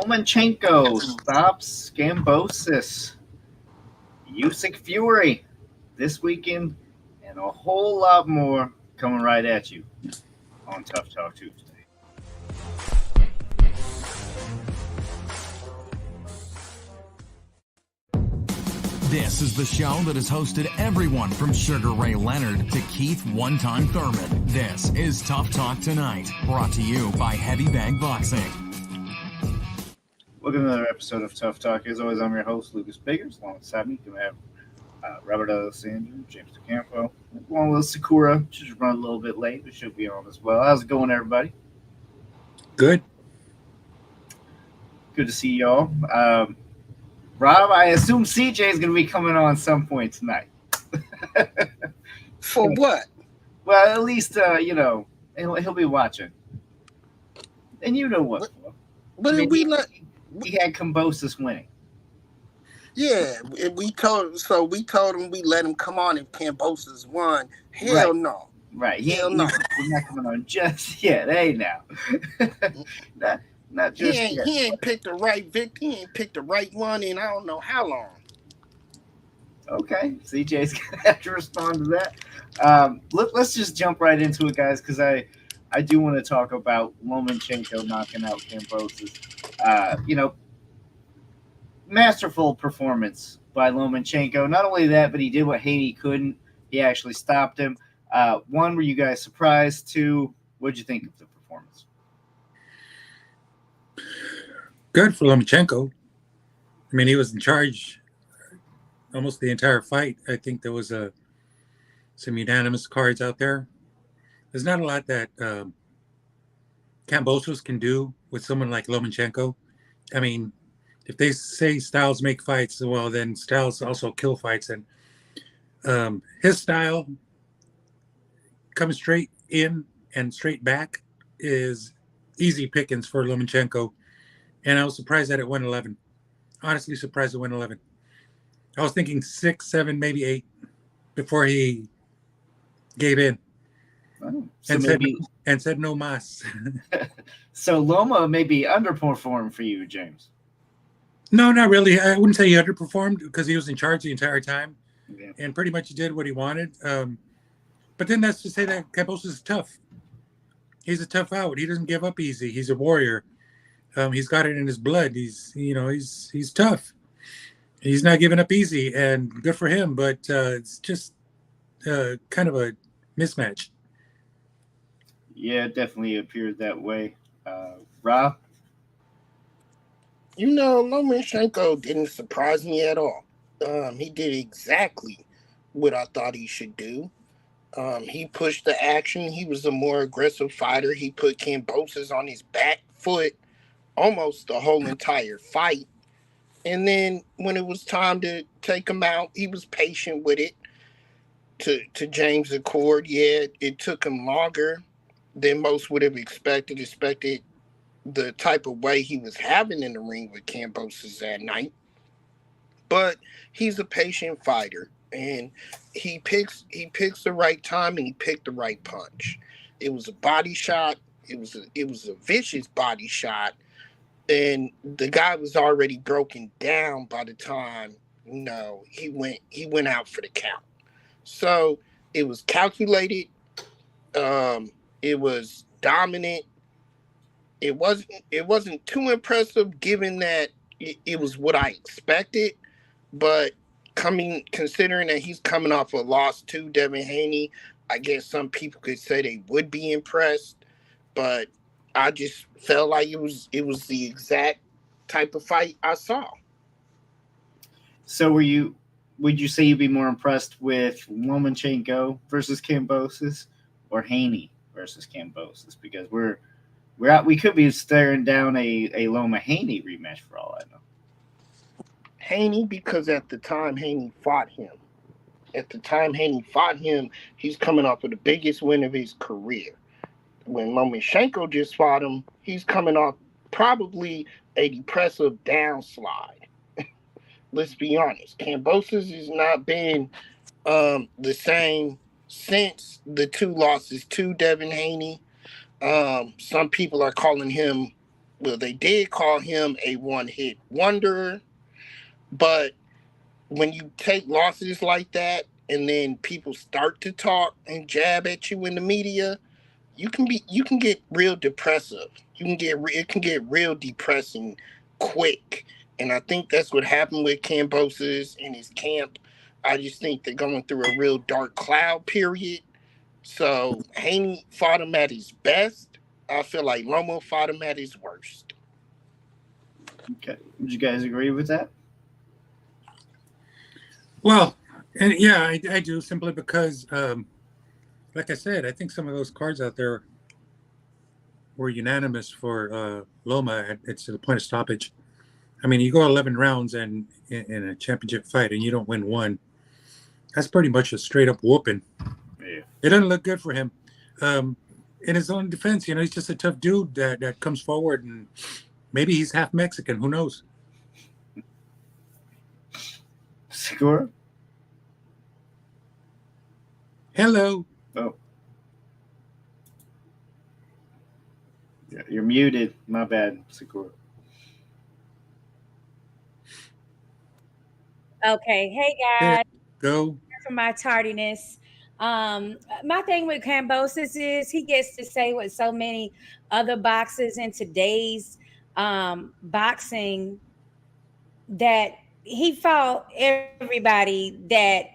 Lomachenko stops Kambosos. Usyk Fury this weekend, and a whole lot more coming right at you on Tough Talk Tuesday. This is the show that has hosted everyone from Sugar Ray Leonard to Keith One-Time Thurman. This is Tough Talk Tonight, brought to you by Heavy Bag Boxing. Welcome to another episode of Tough Talk. As always, I'm your host, Lucas Biggers. Alongside me, we have Robert Alessandro, James DeCampo, along with Sakura. She's run a little bit late, but she'll be on as well. How's it going, everybody? Good. Good to see y'all. Rob, I assume CJ is going to be coming on some point tonight. For what? Well, at least, he'll be watching. And you know what? But I mean, he had Kambosos winning. Yeah, we told him we let him come on if Kambosos won. Hell right. No. Right. Hell no. He's not coming on just yet. Hey, now. Not just yet. He ain't picked the right victim. He ain't picked the right one in I don't know how long. Okay. CJ's going to have to respond to that. Let's just jump right into it, guys, because I do want to talk about Lomachenko knocking out Kambosos. Masterful performance by Lomachenko. Not only that, but he did what Haney couldn't. He actually stopped him. One, were you guys surprised? Two, what did you think of the performance? Good for Lomachenko. I mean, he was in charge almost the entire fight. I think there was some unanimous cards out there. There's not a lot that Kambosos can do with someone like Lomachenko. I mean, if they say styles make fights, well, then styles also kill fights. And his style, coming straight in and straight back, is easy pickings for Lomachenko. And I was surprised that it went 11. Honestly, surprised it went 11. I was thinking 6, 7, maybe 8 before he gave in. Oh, and said no mas. So Loma maybe underperformed for you, James. No, not really. I wouldn't say he underperformed because he was in charge the entire time, yeah. And pretty much did what he wanted. But then that's to say that Kambosos is tough. He's a tough out. He doesn't give up easy. He's a warrior. He's got it in his blood. He's tough. He's not giving up easy, and good for him. But it's just kind of a mismatch. Yeah, it definitely appeared that way. Rob? Lomachenko didn't surprise me at all. He did exactly what I thought he should do. He pushed the action. He was a more aggressive fighter. He put Kambosos on his back foot almost the whole entire fight. And then when it was time to take him out, he was patient with it. To James' accord, yeah, it took him longer than most would have expected the type of way he was having in the ring with Kambosos that night. But he's a patient fighter, and he picks the right time, and he picked the right punch. It was a body shot. It was a vicious body shot, and the guy was already broken down by the time he went out for the count. So it was calculated. It was dominant. It wasn't too impressive given that it was what I expected, but considering that he's coming off a loss to Devin Haney, I guess some people could say they would be impressed, but I just felt like it was the exact type of fight I saw. So would you say you'd be more impressed with Lomachenko versus Kambosos or Haney versus Kambosos? Because we could be staring down a Loma Haney rematch for all I know. Haney, because at the time Haney fought him. He's coming off of the biggest win of his career. When Lomachenko just fought him, he's coming off probably a depressive downslide. Let's be honest. Kambosos has not been the same since the 2 losses to Devin Haney. Some people are calling him Well, they did call him a one-hit wonder, but when you take losses like that and then people start to talk and jab at you in the media, you can get real depressive. It can get real depressing quick. And I think that's what happened with Kambosos and his camp. I just think they're going through a real dark cloud period. So Haney fought him at his best. I feel like Loma fought him at his worst. Okay. Would you guys agree with that? Well, and yeah, I do simply because, like I said, I think some of those cards out there were unanimous for Loma. It's to the point of stoppage. I mean, you go 11 rounds and in a championship fight and you don't win one. That's pretty much a straight up whooping. Yeah. It doesn't look good for him. In his own defense, he's just a tough dude that comes forward, and maybe he's half Mexican. Who knows? Score? Hello. Oh. Yeah, you're muted. My bad, Sakura. Okay, hey There guys, you go. for my tardiness. My thing with Cambosis is he gets to say what so many other boxers in today's boxing, that he fought everybody that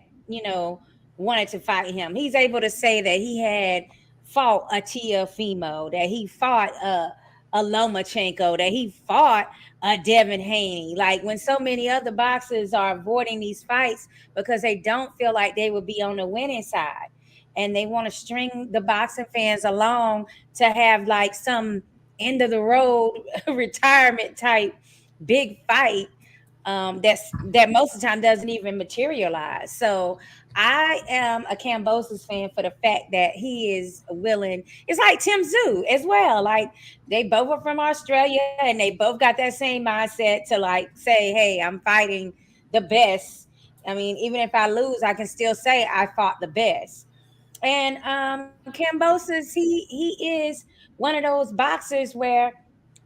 wanted to fight him. He's able to say that he had fought a Tiafimo, that he fought a Lomachenko, that he fought a Devin Haney. Like, when so many other boxers are avoiding these fights because they don't feel like they would be on the winning side, and they want to string the boxing fans along to have like some end of the road retirement type big fight, that most of the time doesn't even materialize. So I am a Cambosos fan for the fact that he is willing. It's like Tim Zoo as well. Like, they both are from Australia and they both got that same mindset to like say, hey, I'm fighting the best. I mean, even if I lose, I can still say I fought the best. And Cambosos, he is one of those boxers where,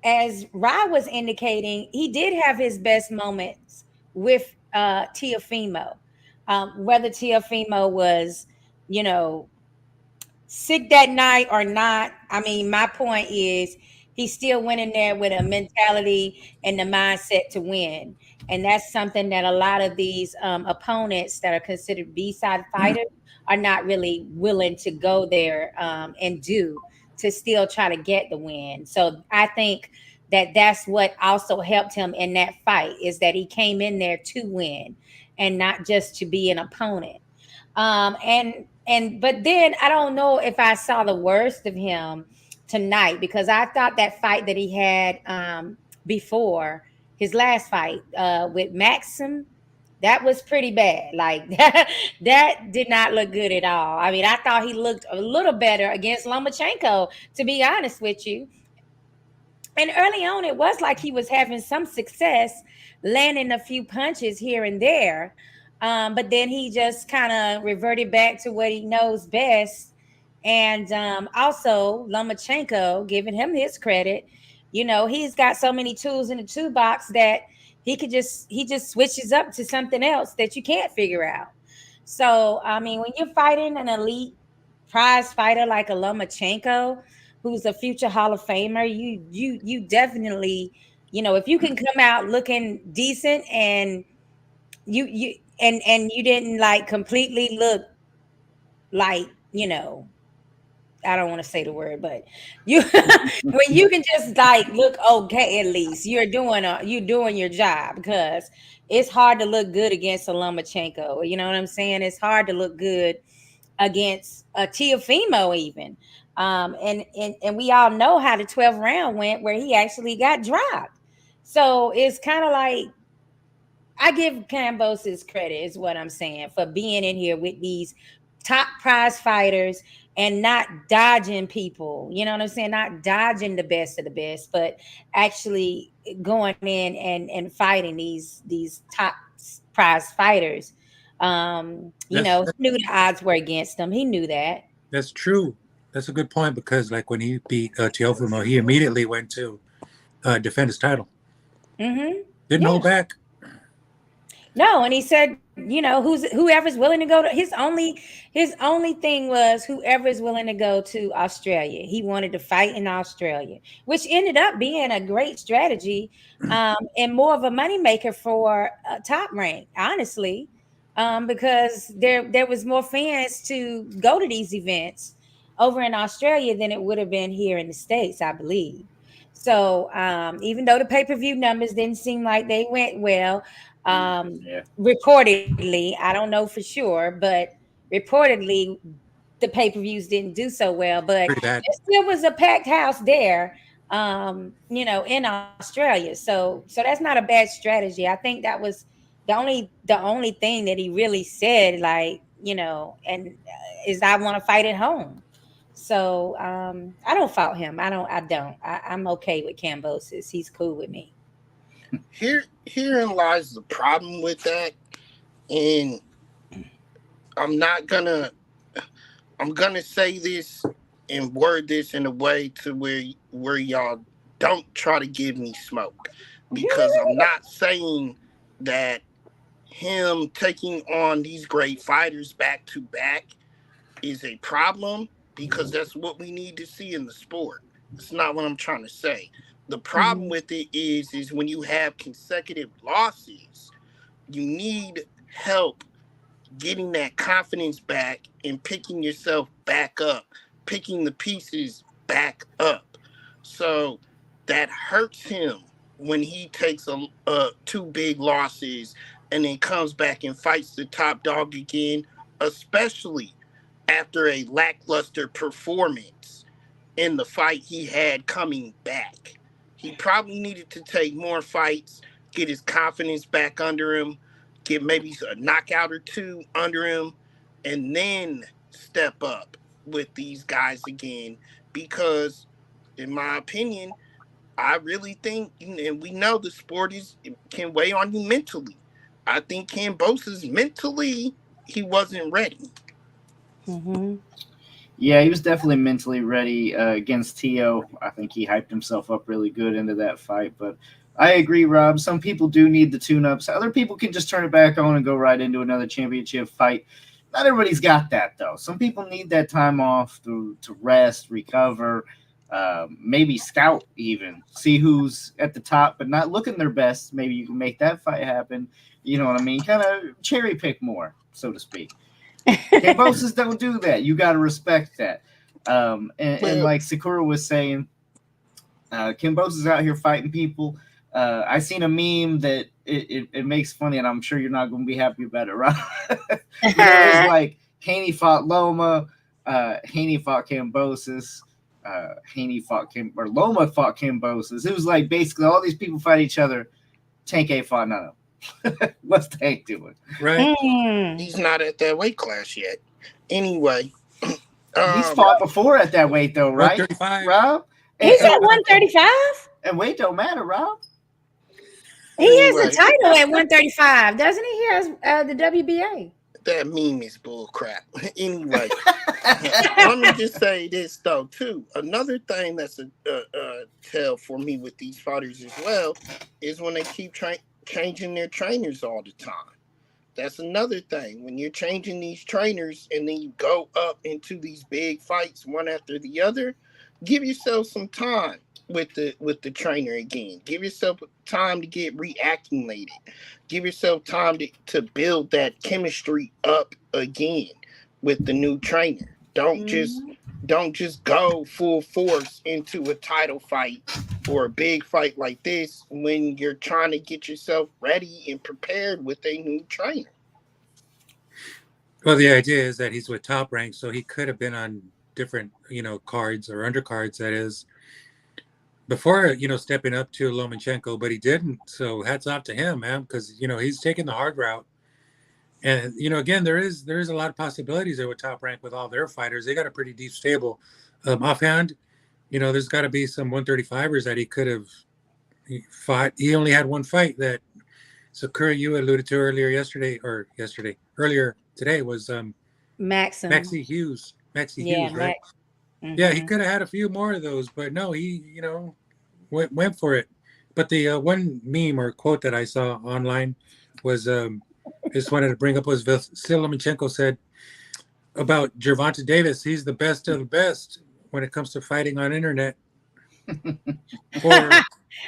as Rye was indicating, he did have his best moments with Tiafimo. Whether Tiafimo was, you know, sick that night or not, I mean, my point is he still went in there with a mentality and the mindset to win. And that's something that a lot of these opponents that are considered B-side fighters are not really willing to go there and do, to still try to get the win. So I think that that's what also helped him in that fight, is that he came in there to win and not just to be an opponent. But then I don't know if I saw the worst of him tonight, because I thought that fight that he had before his last fight with Maxim, that was pretty bad. Like that did not look good at all. I mean, I thought he looked a little better against Lomachenko, to be honest with you. And early on, it was like he was having some success landing a few punches here and there. But then he just kind of reverted back to what he knows best. And also, Lomachenko, giving him his credit, he's got so many tools in the toolbox that he just switches up to something else that you can't figure out. So, I mean, when you're fighting an elite prize fighter like a Lomachenko, who's a future Hall of Famer, you definitely, if you can come out looking decent, and you didn't like completely look like, I don't want to say the word, but you when you can just like look okay, at least you're doing your job, because it's hard to look good against a Lomachenko. You know what I'm saying? It's hard to look good against a Tiafimo even. And we all know how the 12th round went, where he actually got dropped. So it's kind of like, I give Kambosos credit, is what I'm saying, for being in here with these top prize fighters and not dodging people. You know what I'm saying? Not dodging the best of the best, but actually going in and fighting these top prize fighters. That's He knew the odds were against him. He knew that. that's true. That's a good point, because like when he beat Teofimo, he immediately went to defend his title. Mm-hmm. Didn't hold back. No, and he said, whoever's willing to go to his only thing was whoever's willing to go to Australia. He wanted to fight in Australia, which ended up being a great strategy, and more of a moneymaker for Top Rank, honestly, because there was more fans to go to these events over in Australia than it would have been here in the States, I believe. So even though the pay-per-view numbers didn't seem like they went well, reportedly, I don't know for sure, but reportedly the pay-per-views didn't do so well, but Pretty bad. there still was a packed house there, in Australia. So that's not a bad strategy. I think that was the only thing that he really said, like, and is I want to fight at home. So I don't fault him. I'm okay with Kambosos. He's cool with me. Herein lies the problem with that, and I'm gonna say this and word this in a way to where y'all don't try to give me smoke, because I'm not saying that him taking on these great fighters back to back is a problem, because that's what we need to see in the sport. It's not what I'm trying to say. The problem with it is when you have consecutive losses, you need help getting that confidence back and picking yourself back up, picking the pieces back up. So that hurts him when he takes two big losses and then comes back and fights the top dog again, especially after a lackluster performance in the fight he had coming back. He probably needed to take more fights, get his confidence back under him, get maybe a knockout or two under him, and then step up with these guys again. Because, in my opinion, I really think, and we know the sport can weigh on you mentally. I think Kambosos mentally, he wasn't ready. Mm-hmm. Yeah, he was definitely mentally ready against Tio. I think he hyped himself up really good into that fight. But I agree, Rob. Some people do need the tune-ups. Other people can just turn it back on and go right into another championship fight. Not everybody's got that, though. Some people need that time off to rest, recover, maybe scout even. See who's at the top but not looking their best. Maybe you can make that fight happen. You know what I mean? Kind of cherry pick more, so to speak. Kambosos don't do that. You got to respect that. And like Sakura was saying, Kambosos is out here fighting people. I seen a meme that it makes funny, and I'm sure you're not going to be happy about it, right? It was like Haney fought Loma, Haney fought Kambosos, Loma fought Kambosos. It was like basically all these people fight each other. Tank ain't fought none of them. What's Tank doing? Right. He's not at that weight class yet. Anyway. He's fought before at that weight, though, right, 135. Rob? He's at 135. And weight don't matter, Rob. He has a title at 135, doesn't he? He has the WBA. That meme is bull crap. Anyway, let me just say this, though, too. Another thing that's a tell for me with these fighters as well is when they keep changing their trainers all the time. That's another thing. When you're changing these trainers and then you go up into these big fights one after the other, give yourself some time with the trainer again. Give yourself time to get reacclimated. Give yourself time to build that chemistry up again with the new trainer. Don't just go full force into a title fight or a big fight like this when you're trying to get yourself ready and prepared with a new trainer. Well, the idea is that he's with Top Rank, so he could have been on different, cards or undercards, that is, before, stepping up to Lomachenko, but he didn't. So hats off to him, man, because, he's taking the hard route. And, again, there is a lot of possibilities there with Top Rank with all their fighters. They got a pretty deep stable. Offhand, there's got to be some 135ers that he could have fought. He only had one fight that Sakura, you alluded to earlier today was Maxie Hughes. Hughes, right? Mm-hmm. Yeah, he could have had a few more of those, but no, he, went for it. But the one meme or quote that I saw online was just wanted to bring up was Vasyl Lomachenko said about Gervonta Davis. He's the best of the best when it comes to fighting on internet or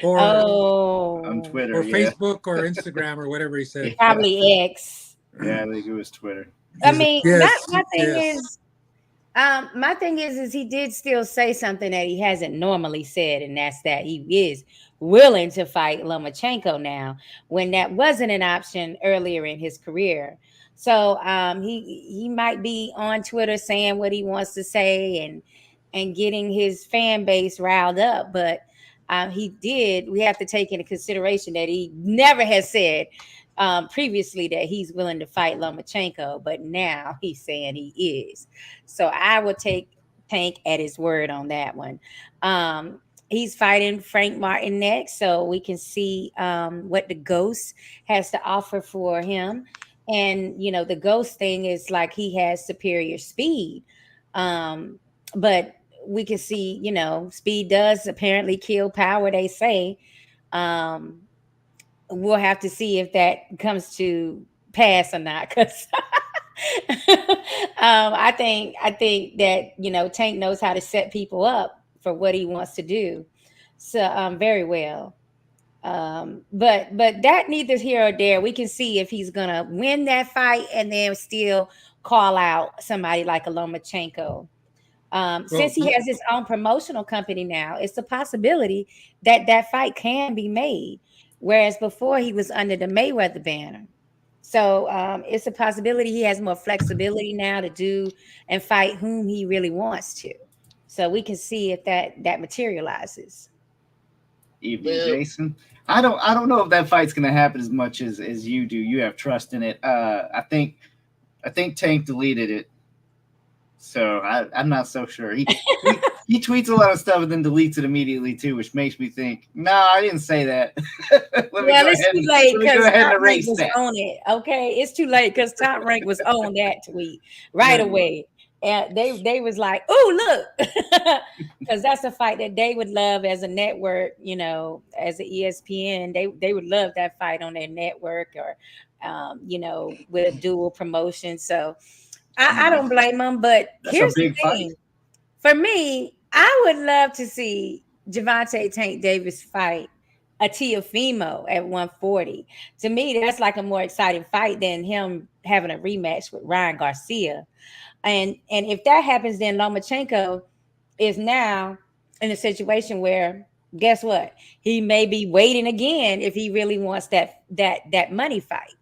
or On Oh, Twitter, or yeah. Facebook or Instagram or whatever he said. Yeah. probably X. Yeah, I think it was Twitter. I He's like, mean, yes, my thing yes. is, my thing is he did still say something that he hasn't normally said, and that's that he is willing to fight Lomachenko now, when that wasn't an option earlier in his career. So he might be on Twitter saying what he wants to say and getting his fan base riled up, but he did. We have to take into consideration that he never has said previously that he's willing to fight Lomachenko, but now he's saying he is. So I would take Tank at his word on that one. He's fighting Frank Martin next, so we can see what the Ghost has to offer for him. And the Ghost thing is like he has superior speed, but we can see speed does apparently kill power. They say. Um, we'll have to see if that comes to pass or not, because I think that Tank knows how to set people up for what he wants to do, so very well. But that neither here or there. We can see if he's gonna win that fight and then still call out somebody like a Lomachenko. Well, Since he has his own promotional company now, it's a possibility that that fight can be made. Whereas before he was under the Mayweather banner. So it's a possibility he has more flexibility now to do and fight whom he really wants to. So we can see if that materializes. Evening, Well, Jason. I don't know if that fight's gonna happen as much as you do. You have trust in it. I think Tank deleted it, so I'm not so sure. He tweets a lot of stuff and then deletes it immediately too, which makes me think, no, I didn't say that. Well, it's too late let me because go ahead and Top Rank erase was that. on it. Okay, it's too late because Top Rank was on that tweet right away, and they was like, "Oh, look," because that's a fight that they would love as a network. As a ESPN, they would love that fight on their network or, with a dual promotion. So I don't blame them. But That's a here's the big fight. thing: for me, I would love to see Javante Tank Davis fight a Tiafimo at 140. To me, that's like a more exciting fight than him having a rematch with Ryan Garcia. And if that happens, then Lomachenko is now in a situation where guess what? He may be waiting again if he really wants that money fight.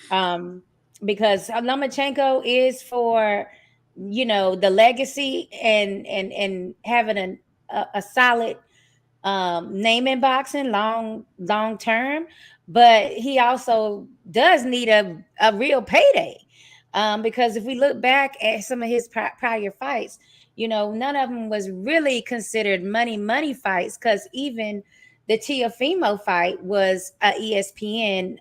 Um, because Lomachenko is for the legacy and having a solid name in boxing long term, but he also does need a real payday, because if we look back at some of his prior fights, none of them was really considered money fights, because even the Tiafimo fight was a ESPN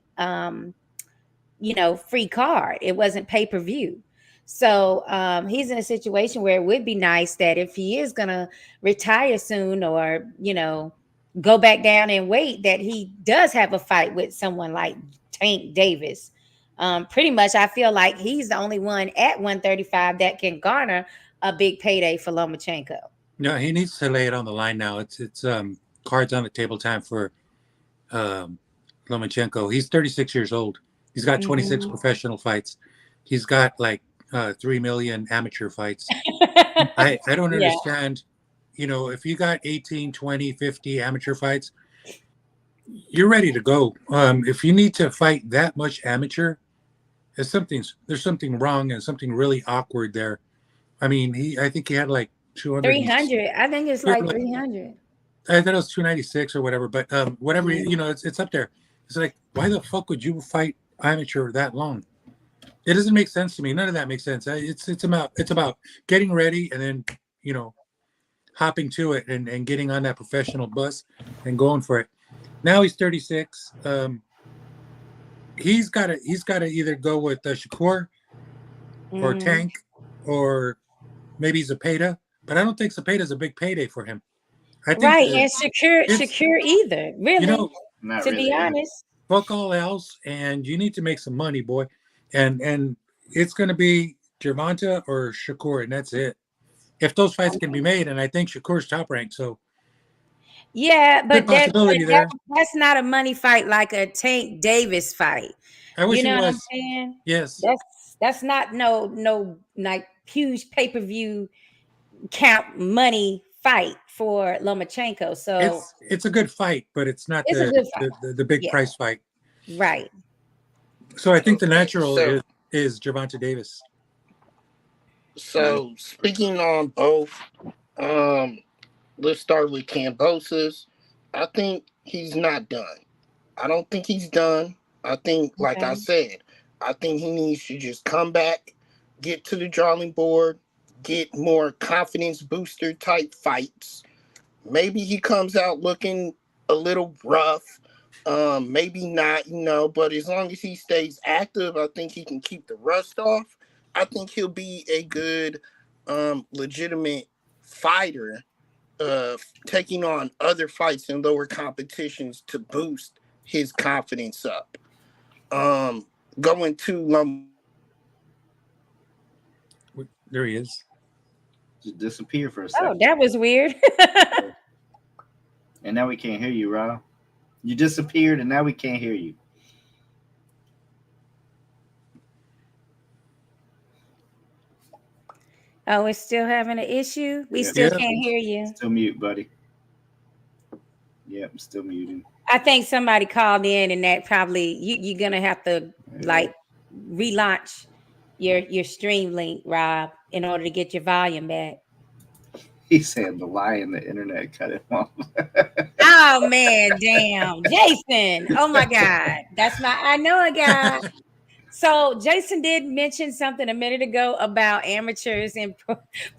free card. It wasn't pay-per-view. So he's in a situation where it would be nice that if he is gonna retire soon or go back down and wait, that he does have a fight with someone like Tank Davis. Pretty much, I feel like he's the only one at 135 that can garner a big payday for Lomachenko. no, he needs to lay it on the line now. It's cards on the table time for um, Lomachenko. He's 36 years old. He's got 26 Mhm. professional fights. He's got like 3 million amateur fights. I don't Yeah. understand. If you got 18, 20, 50 amateur fights, you're ready to go. If you need to fight that much amateur, there's something wrong and something really awkward there. I mean, I think he had like 200. 300. I think it's like 300. I thought it was 296 or whatever, but whatever, Mm. it's up there. It's like, why the fuck would you fight amateur that long? It doesn't make sense to me. None of that makes sense. It's about getting ready and then hopping to it and getting on that professional bus and going for it. Now he's 36. He's got to either go with Shakur or Mhm. Tank or maybe Zapata, but I don't think Zapata's a big payday for him. I think Right, that and secure it's secure either, you really, know Not to be really. Yeah. honest. fuck all else, and you need to make some money, boy, and it's going to be Gervonta or Shakur, and that's it. If those fights can be made, and I think Shakur's top ranked, so Yeah, good but possibility there. that's not a money fight like a Tank Davis fight. I You wish it know what I'm was. saying? Yes, That's not no like huge pay-per-view count money fight for Lomachenko. So it's a good fight, but it's not it's a good fight. the big Yeah, price fight. right. So I think the Okay, natural is Gervonta Davis. so speaking on both, um, let's start with Kambosos. I think he's not done. I don't think he's done. I think, like I Okay. said, I think he needs to just come back, get to the drawing board, get more confidence booster type fights. Maybe he comes out looking a little rough. Maybe not, but as long as he stays active, I think he can keep the rust off. I think he'll be a good, legitimate fighter, taking on other fights in lower competitions to boost his confidence up. Um, Going to There he is. Just disappear for a Oh, second. that was weird. And now we can't hear you, Rob. You disappeared, and now we can't hear you. Oh, we're still having an issue. We Yeah. still Yeah, can't hear you. Still mute, buddy. Yep, I'm still muting. I think somebody called in, and that probably you're gonna have to Yeah. like relaunch your stream link, Rob, in order to get your volume back. He said the lie in the internet cut him off. Oh man, damn, Jason! Oh my God, I know a guy. So Jason did mention something a minute ago about amateurs and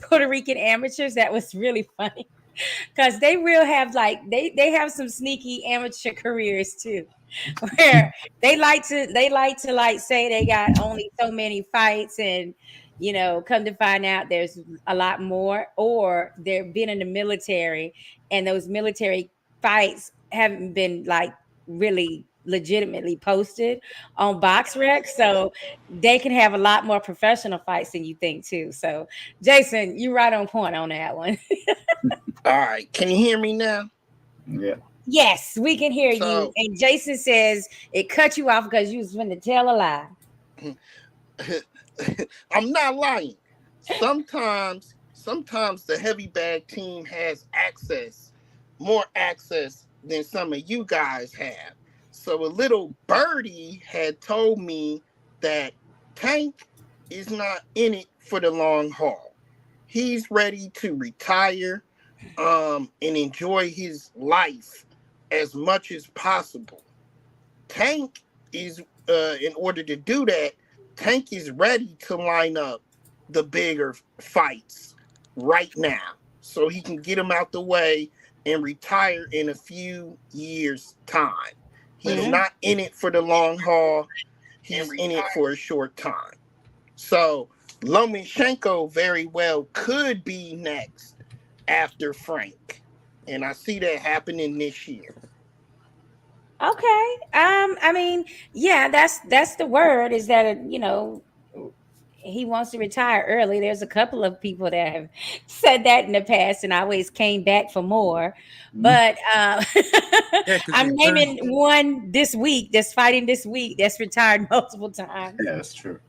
Puerto Rican amateurs. That was really funny because they real have like they have some sneaky amateur careers too, where they like to like say they got only so many fights and come to find out there's a lot more, or they're been in the military and those military fights haven't been like really legitimately posted on BoxRec, so they can have a lot more professional fights than you think too. So Jason, you're right on point on that one. All right, can you hear me now? Yeah. Yes, we can hear you. So And Jason says it cut you off because you was going to tell a lie. I'm not lying. Sometimes the heavy bag team has more access than some of you guys have. So a little birdie had told me that Tank is not in it for the long haul. He's ready to retire, and enjoy his life as much as possible. Tank is, in order to do that, Tank is ready to line up the bigger fights right now so he can get them out the way and retire in a few years' time. He's Mhm. not in it for the long haul, he's in it for a short time. So Lomachenko very well could be next after Frank. And I see that happening this year. Okay. I mean, yeah, that's the word is that he wants to retire early. There's a couple of people that have said that in the past and always came back for more. Mhm. But yeah, because I'm he turned. naming one this week that's fighting this week that's retired multiple times. Yeah, that's true.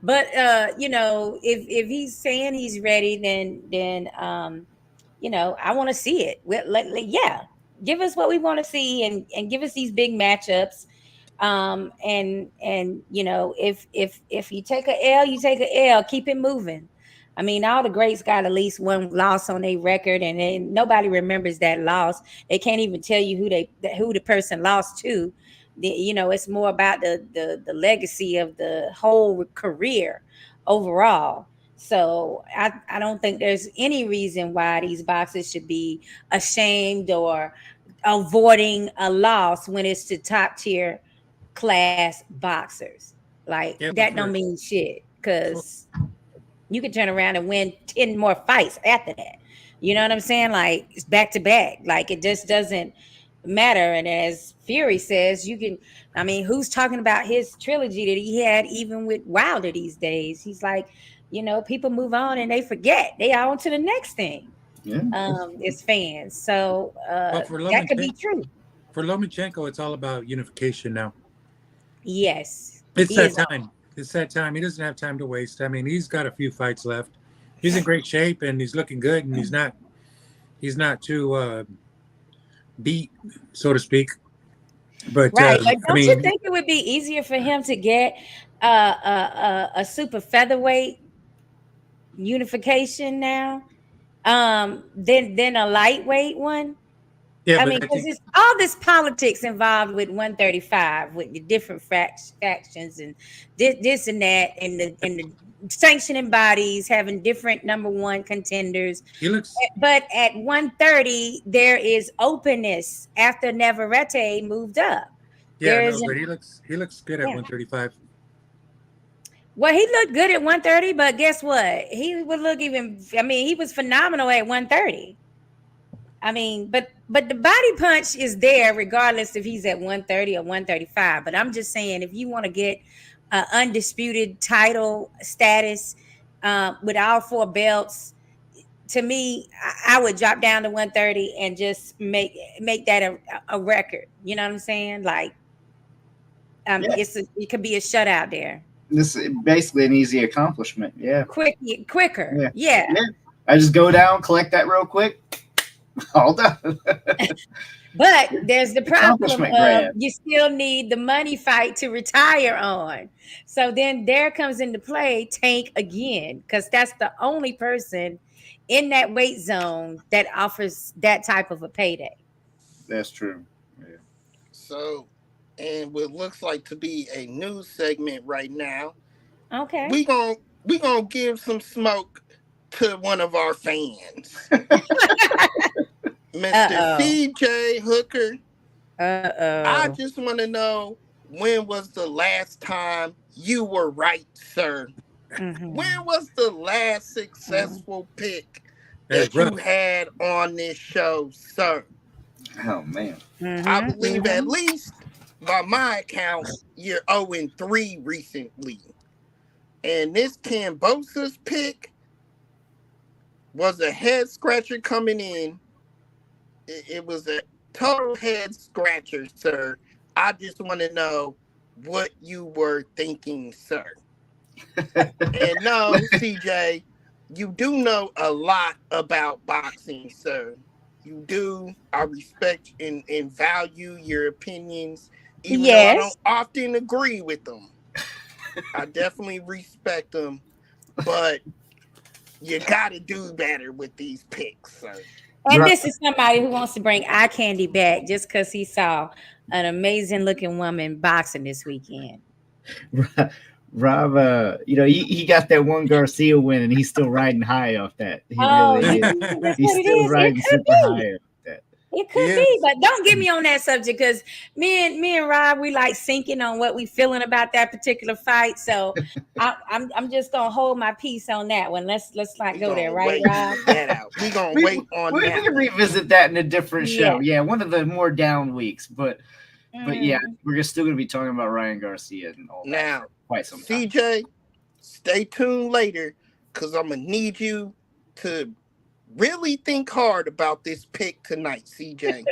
But if he's saying he's ready, then I want to see it. Yeah, give us what we want to see and give us these big matchups. And if you take a L, you take a L. Keep it moving. I mean, all the greats got at least one loss on their record, and then nobody remembers that loss. They can't even tell you who the person lost to. It's more about the legacy of the whole career overall. So I don't think there's any reason why these boxers should be ashamed or avoiding a loss when it's to top tier class boxers. Like Yeah, that don't mean shit because you can turn around and win 10 more fights after that. You know what I'm saying? Like it's back to back. Like it just doesn't matter. And as Fury says, you can. I mean, who's talking about his trilogy that he had even with Wilder these days? He's like, people move on and they forget. They on to the next thing. Yeah. As fans. So Well, for that could be true. Lomachenko, it's all about unification now. Yes, It's he that is. time. It's that time. He doesn't have time to waste. I mean, he's got a few fights left. He's in great shape and he's looking good, and he's not too beat, so to speak. But Right, but I don't you mean, think it would be easier for him to get a super featherweight unification now, than a lightweight one? yeah, I but mean, I because think it's all this politics involved with 135, with the different factions and this and that, and the sanctioning bodies having different number one contenders. he looks. But at 130, there is openness after Navarrete moved up. Yeah, There no, isn't. but he looks good at Yeah. 135. Well, he looked good at 130, but guess what? He would look even. I mean, he was phenomenal at 130. I mean, but the body punch is there regardless if he's at 130 or 135. But I'm just saying, if you want to get undisputed title status with all four belts, to me, I would drop down to 130 and just make that a record. You know what I'm saying? Like, Yeah. it could be a shutout there. This is basically an easy accomplishment. Yeah. Quicker. Yeah. Yeah. Yeah. I just go down, collect that real quick, all done. But there's the problem Accomplishment of grab. you still need the money fight to retire on. So then there comes into play Tank again, because that's the only person in that weight zone that offers that type of a payday. That's true. Yeah. So, and what looks like to be a news segment right now, Okay. we gonna give some smoke to one of our fans, Mr. Uh-oh. CJ Hooker. I Uh-oh. just want to know, when was the last time you were right, sir? Mhm. When was the last successful pick That's that you rough. had on this show, sir? Oh man. I believe at Mhm. least by my account, you're 0-3 recently. And this Kambosos pick was a head scratcher coming in. It was a total head scratcher, sir. I just want to know what you were thinking, sir. And no, CJ, you do know a lot about boxing, sir. You do. I respect and value your opinions, even though I Yes. don't often agree with them. I definitely respect them, but you got to do better with these picks, sir. And this is somebody who wants to bring eye candy back just because he saw an amazing looking woman boxing this weekend. Rob, he got that one Garcia win, and he's still riding high off that. He Oh, really is. that's He's what it still is. riding It could super high be. off that. It could Yes. be, but don't get me on that subject, because me and Rob, we like syncing on what we feeling about that particular fight. So I'm just gonna hold my peace on that one. Let's not go there, right, Rob? That out. We gonna We wait on we that. can revisit that in a different show. Yeah. Yeah, one of the more down weeks, but yeah, Mhm. we're still going to be talking about Ryan Garcia and all that Now, for quite some time. CJ, stay tuned later, because I'm gonna need you to really think hard about this pick tonight, CJ.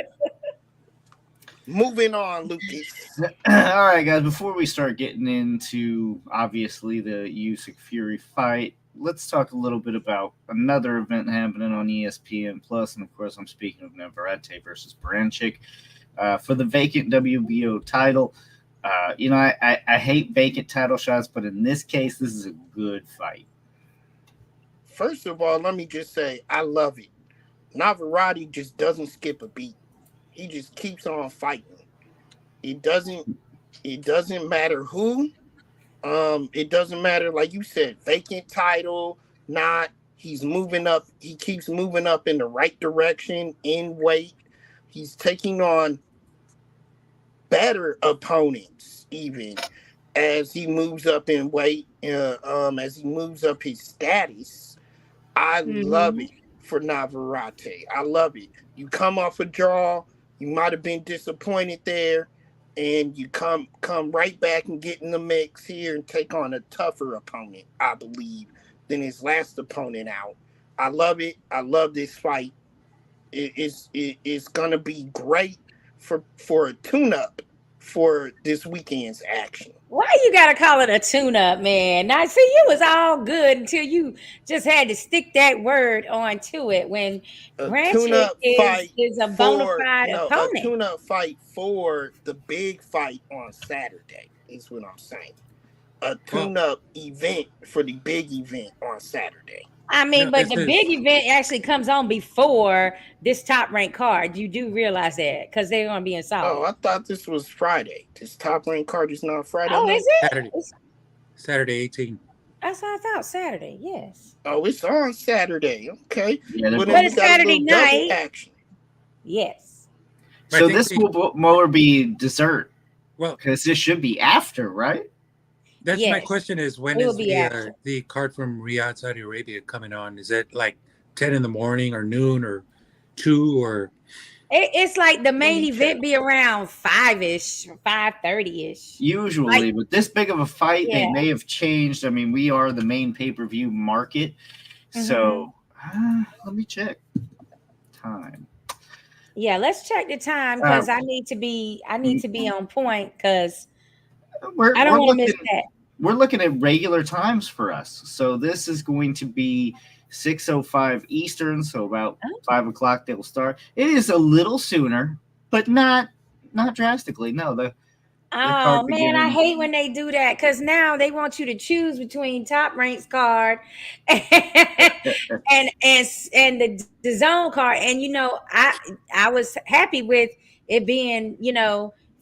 Moving on, Lucas. All right, guys. Before we start getting into obviously the Usyk Fury fight, let's talk a little bit about another event happening on ESPN Plus, and of course, I'm speaking of Navarrete versus Baranchik for the vacant WBO title. I hate vacant title shots, but in this case, this is a good fight. First of all, let me just say I love it. Navarrete just doesn't skip a beat. He just keeps on fighting. It doesn't matter who. It doesn't matter, like you said, vacant title, not. He's moving up. He keeps moving up in the right direction in weight. He's taking on better opponents, even as he moves up in weight. As he moves up his status. I love it. for Navarrete. I love it. You come off a draw, you might have been disappointed there, and you come right back and get in the mix here and take on a tougher opponent, I believe, than his last opponent out. I love it. I love this fight. It's gonna be great for a tune-up for this weekend's action. Why you gotta call it a tune-up, man? Now, see, you was all good until you just had to stick that word onto it. When A Branchik tune-up fight is a bona for fide no, a opponent. tune-up fight for the big fight on Saturday is what I'm saying. A tune-up event for the big event on Saturday. I mean, No, but this the is big event actually comes on before this top ranked card. You do realize that because they're gonna be in Saudi. Oh, I thought this was Friday. This top rank card is not Friday Oh, night. is it? Saturday. Saturday 18. That's what I thought. Saturday, yes. Oh, it's on Saturday. Okay. Yeah, they're Well, both- then But we it's got a Saturday little double night. action. Yes. I So think this the- will more be dessert Well, because this should be after, right? that's my Yes. question: is when It will is be after. the card from Riyadh, Saudi Arabia, coming on? Is it like 10 in the morning or noon or 2 or? It's like the main me event check. be around 5-ish, 5:30-ish. Usually, with this big of a fight, they Yeah. may have changed. I mean, we are the main pay-per-view market, so let me check time. Yeah, let's check the time because I need to be on point because We're I don't want to miss looking. that. We're looking at regular times for us. So this is going to be 6:05 Eastern, so about 5 o'clock they will start. It is a little sooner, but not drastically. No, the Oh card man, I beginning. hate when they do that because now they want you to choose between top ranks card and the zone card. And I was happy with it being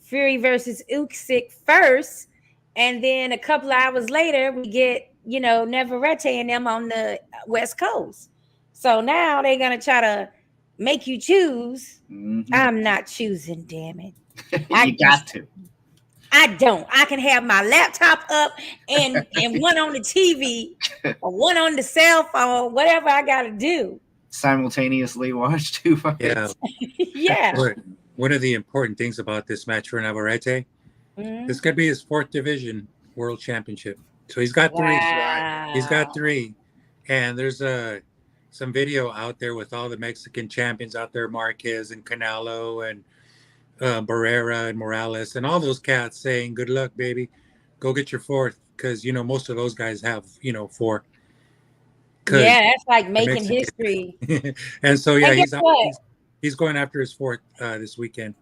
Fury versus Usyk first, and then a couple of hours later we get Navarrete and them on the West Coast. So now they're gonna try to make you choose. Mhm. I'm not choosing, damn it. You got to. I don't. I can have my laptop up and one on the TV or one on the cell phone, whatever I got to do. Simultaneously watch two fights. Yeah. Yeah. One of the important things about this match for Navarrete, this could be his 4th division world championship. So he's got 3. Wow. He's got 3. And there's some video out there with all the Mexican champions out there, Marquez and Canelo and Barrera and Morales and all those cats saying, "Good luck, baby. Go get your 4th," because most of those guys have 4. Yeah, that's like making Mexican- history. And so yeah, And guess what? he's going after his 4th this weekend.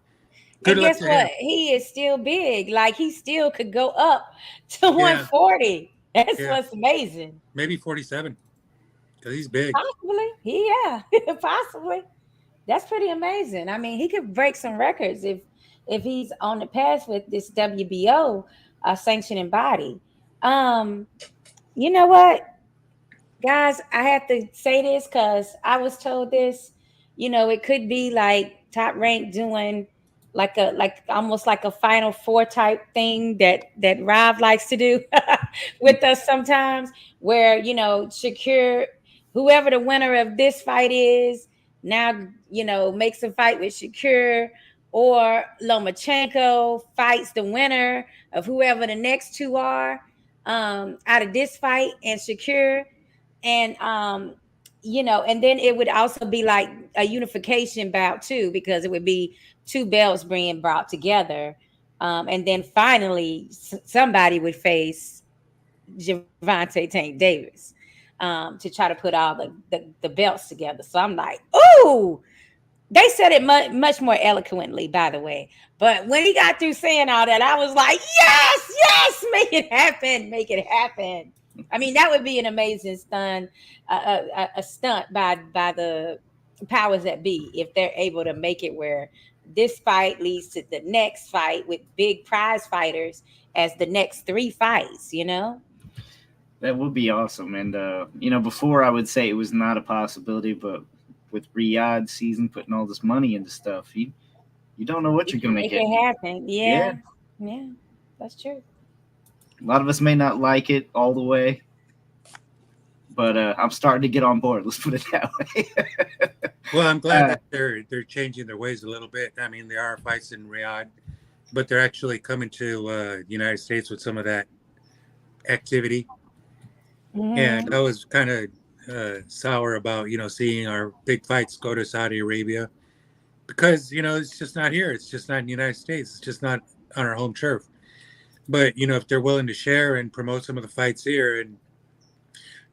And luck guess to what? him. He is still big. Like he still could go up to 140. That's Yeah. what's amazing. Maybe 47 because he's big. Possibly. Yeah, possibly. That's pretty amazing. I mean, he could break some records if he's on the path with this WBO sanctioning body. You know what, guys? I have to say this because I was told this. It could be like Top Rank doing like almost like a Final Four type thing that Rob likes to do with us sometimes, where Shakur, whoever the winner of this fight is, now makes a fight with Shakur, or Lomachenko fights the winner of whoever the next 2 are out of this fight and Shakur, and and then it would also be like a unification bout too, because it would be 2 belts being brought together, and then finally somebody would face Gervonta Tank Davis to try to put all the belts together. So I'm like, ooh, they said it much more eloquently, by the way. But when he got through saying all that, I was like, yes, make it happen. I mean, that would be an amazing stunt, a stunt by the powers that be, if they're able to make it where this fight leads to the next fight with big prize fighters as the next 3 fights, That would be awesome. And before I would say it was not a possibility, but with Riyadh season putting all this money into stuff, you don't know what you're going to Make get. it happen. Yeah, that's true. A lot of us may not like it all the way, but I'm starting to get on board. Let's put it that way. Well, I'm glad that they're changing their ways a little bit. I mean, there are fights in Riyadh, but they're actually coming to the United States with some of that activity. And I was kind of sour about seeing our big fights go to Saudi Arabia because it's just not here. It's just not in the United States. It's just not on our home turf. But if they're willing to share and promote some of the fights here, and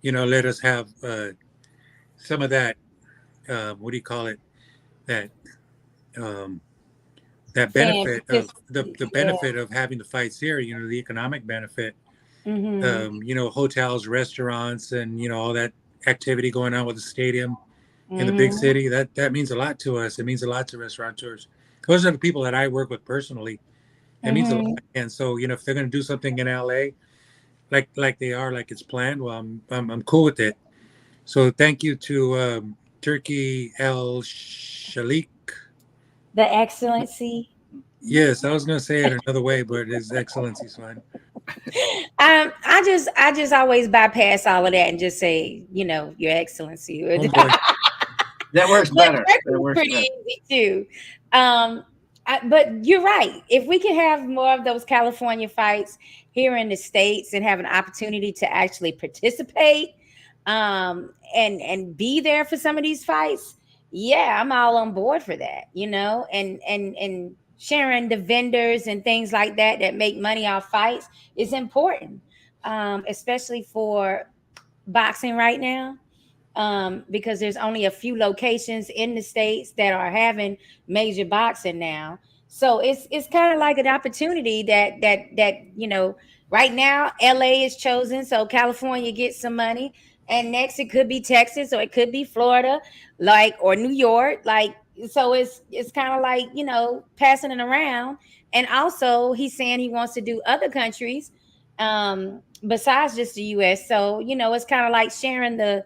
let us have some of that. What do you call it? That that benefit of the benefit of having the fights here. The economic benefit. Hotels, restaurants, and all that activity going on with the stadium in the big city. That means a lot to us. It means a lot to restaurateurs. Those are the people that I work with personally. It means a lot. And so, if they're going to do something in LA, like they are, like it's planned, well, I'm cool with it. So thank you to Turkey El Shalik. The Excellency. Yes, I was going to say it another way, but His Excellency's fine. I just always bypass all of that and just say, Your Excellency. Oh, that works better. That works pretty better. easy too. But you're right. If we can have more of those California fights here in the States and have an opportunity to actually participate, and be there for some of these fights, yeah, I'm all on board for that. And sharing the vendors and things like that make money off fights is important, especially for boxing right now, because there's only a few locations in the States that are having major boxing now. So it's kind of like an opportunity that right now LA is chosen, so California gets some money, and next it could be Texas, or it could be Florida, or New York, so it's kind of like passing it around. And also he's saying he wants to do other countries besides just the US. So it's kind of like sharing the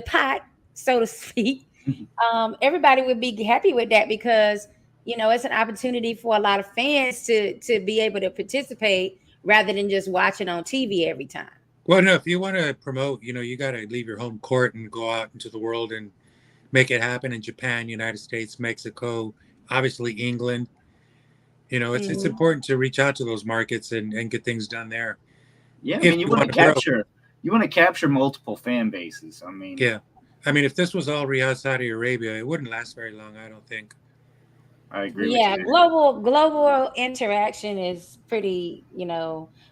pot, so to speak. Everybody would be happy with that because it's an opportunity for a lot of fans to be able to participate rather than just watching on TV every time. Well, no, if you want to promote, you got to leave your home court and go out into the world and make it happen in Japan, United States, Mexico, obviously England. It's important to reach out to those markets and get things done there. Yeah, I mean, you want to capture multiple fan bases. I mean, yeah. I mean, if this was all Riyadh, Saudi Arabia, it wouldn't last very long, I don't think. I agree Yeah, with you. global interaction is pretty,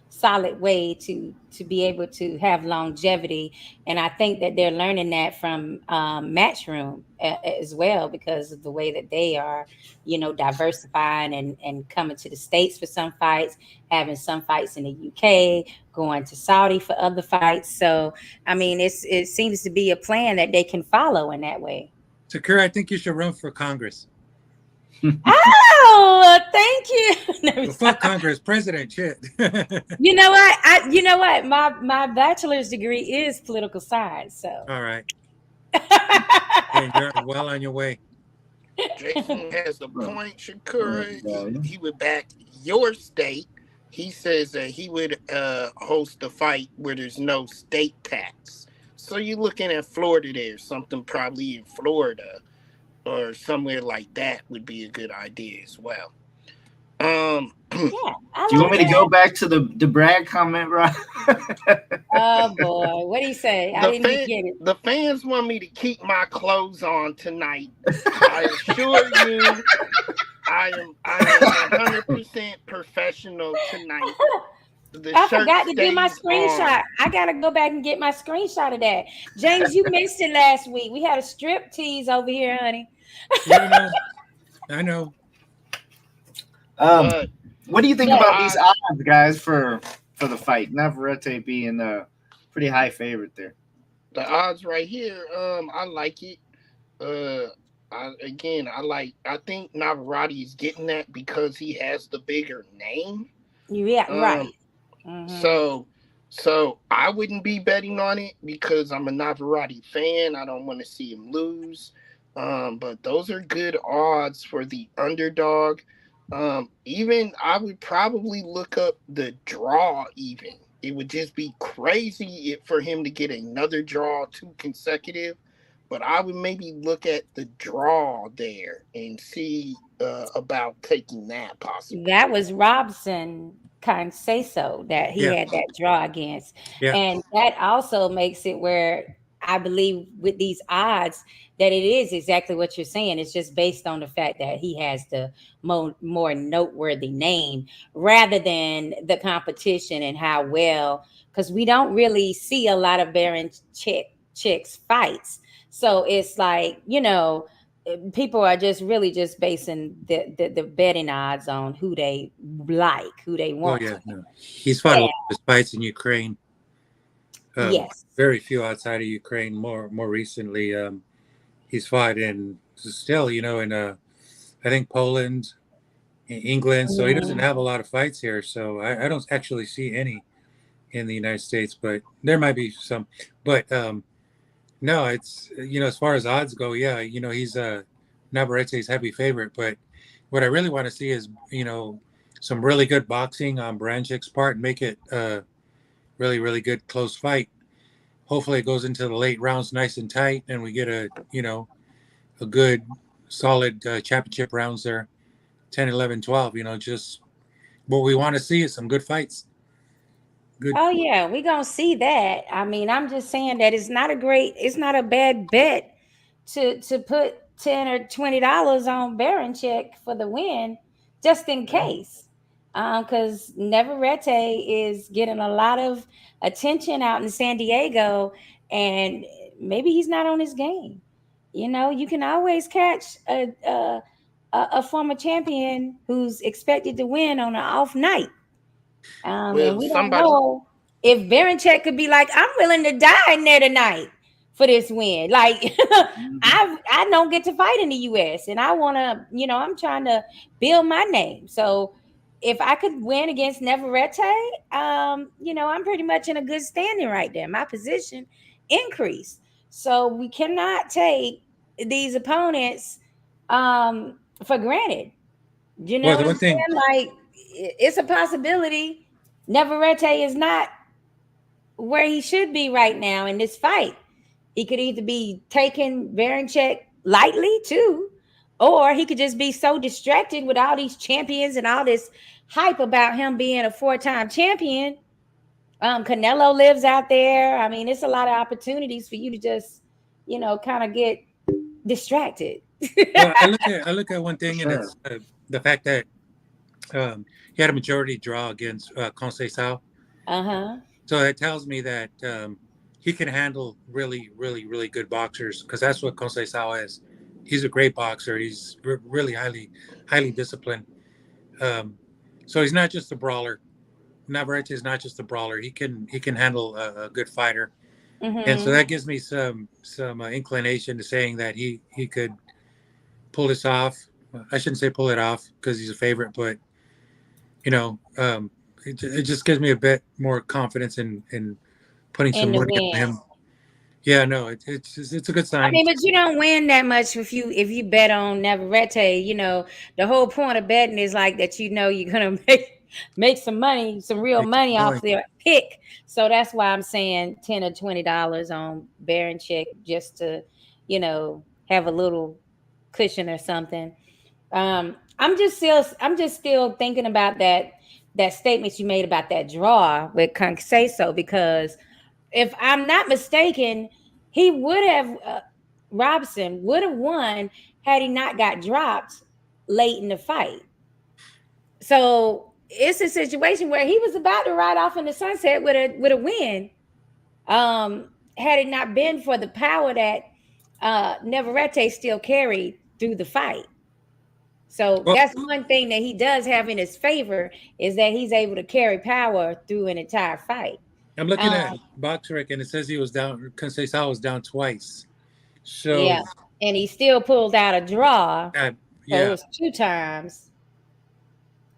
solid way to be able to have longevity. And I think that they're learning that from Matchroom as well, because of the way that they are, diversifying and coming to the States for some fights, having some fights in the UK, going to Saudi for other fights. So, I mean, it seems to be a plan that they can follow in that way. Sakura, I think you should run for Congress. Oh, thank you. Well, fuck Congress, president, shit. You know what? My bachelor's degree is political science. So all right. And you're well on your way. Jason has a point, Shakura. He would back your state. He says that he would host a fight where there's no state tax. So you're looking at Florida there, something probably in Florida or somewhere like that would be a good idea as well. yeah, do you want me to go back to the Brad comment, Rob? Oh boy, what do you say? I didn't get it. The fans want me to keep my clothes on tonight. I assure you, I am 100% professional tonight. I forgot to do my screenshot. I gotta go back and get my screenshot of that. James, you missed it last week. We had a strip tease over here, honey. I know. What do you think about these odds, guys, for the fight? Navarrete being a pretty high favorite there. The odds right here, I like it. I think Navarrete is getting that because he has the bigger name. Yeah, right. So I wouldn't be betting on it because I'm a Navarrete fan. I don't want to see him lose. But those are good odds for the underdog. Even I would probably look up the draw even It would just be crazy for him to get another draw, two consecutive. But I would maybe look at the draw there and see about taking that possibly. That was Robson kind of say so that he Yeah, had that draw against. yeah. And that also makes it where I believe with these odds that it is exactly what you're saying. It's just based on the fact that he has the more noteworthy name rather than the competition and how well, because we don't really see a lot of Baron chicks fights. So it's like, people are just really just basing the betting odds on who they like, who they Oh want to. yeah, no. He's fought a lot And of his fights in Ukraine. yes. Very few outside of Ukraine. More recently, he's fought in still, in I think Poland, England. So he doesn't Mhm. have a lot of fights here. So I don't actually see any in the United States, but there might be some. But no, it's as far as odds go, yeah, he's Navarrete's heavy favorite. But what I really want to see is some really good boxing on Branchik's part and make it really really good close fight. Hopefully, it goes into the late rounds nice and tight, and we get a good solid championship rounds there, 10, 11, 12. Just what we want to see is some good fights. Good. Oh yeah, we gonna see that. I mean, I'm just saying that it's not a bad bet to put $10 or $20 on Baron check for the win, just in case. Because Neverete is getting a lot of attention out in San Diego, and maybe he's not on his game. You can always catch a former champion who's expected to win on an off night. And Well, we don't somebody, know if Baroncheck could be like, I'm willing to die in there tonight for this win. Like Mhm. I don't get to fight in the US and I wanna, I'm trying to build my name. So if I could win against Neverete, I'm pretty much in a good standing right there. My position increased. So we cannot take these opponents for granted. You know Well, the what I'm one thing, saying? Like it's a possibility. Neverete is not where he should be right now in this fight. He could either be taking Baranchek lightly too, or he could just be so distracted with all these champions and all this hype about him being a four-time champion. Canelo lives out there. I mean, it's a lot of opportunities for you to just, kind of get distracted. well, I look at one For thing, and sure. it's the fact that he had a majority draw against Conceição. Uh-huh. So it tells me that he can handle really, really, really good boxers because that's what Conceição is. He's a great boxer. He's really highly disciplined. Um, so he's not just a brawler. Navarrete is not just a brawler. He can handle a good fighter, and so Mm-hmm. that gives me some inclination to saying that he could pull this off. I shouldn't say pull it off because he's a favorite, but you know, um, it just gives me a bit more confidence in putting some In the money on win. him. Yeah, no, it's a good I sign. mean, but you don't win that much if you bet on Navarrete. The whole point of betting is like that. You're gonna make some money, some real Make some money off noise. their pick. So that's why I'm saying $10 or $20 on Baron check just to, have a little cushion or something. I'm just still thinking about that statement you made about that draw with Conceição because if I'm not mistaken, he would have Robson would have won had he not got dropped late in the fight. So it's a situation where he was about to ride off in the sunset with a win. Had it not been for the power that Neverete still carried through the fight. So Well, that's one thing that he does have in his favor is that he's able to carry power through an entire fight. I'm looking Um, at BoxRec and it says he was down. Conceição was down twice. Yeah. So And he still pulled out a draw. uh, So it yeah, was two times.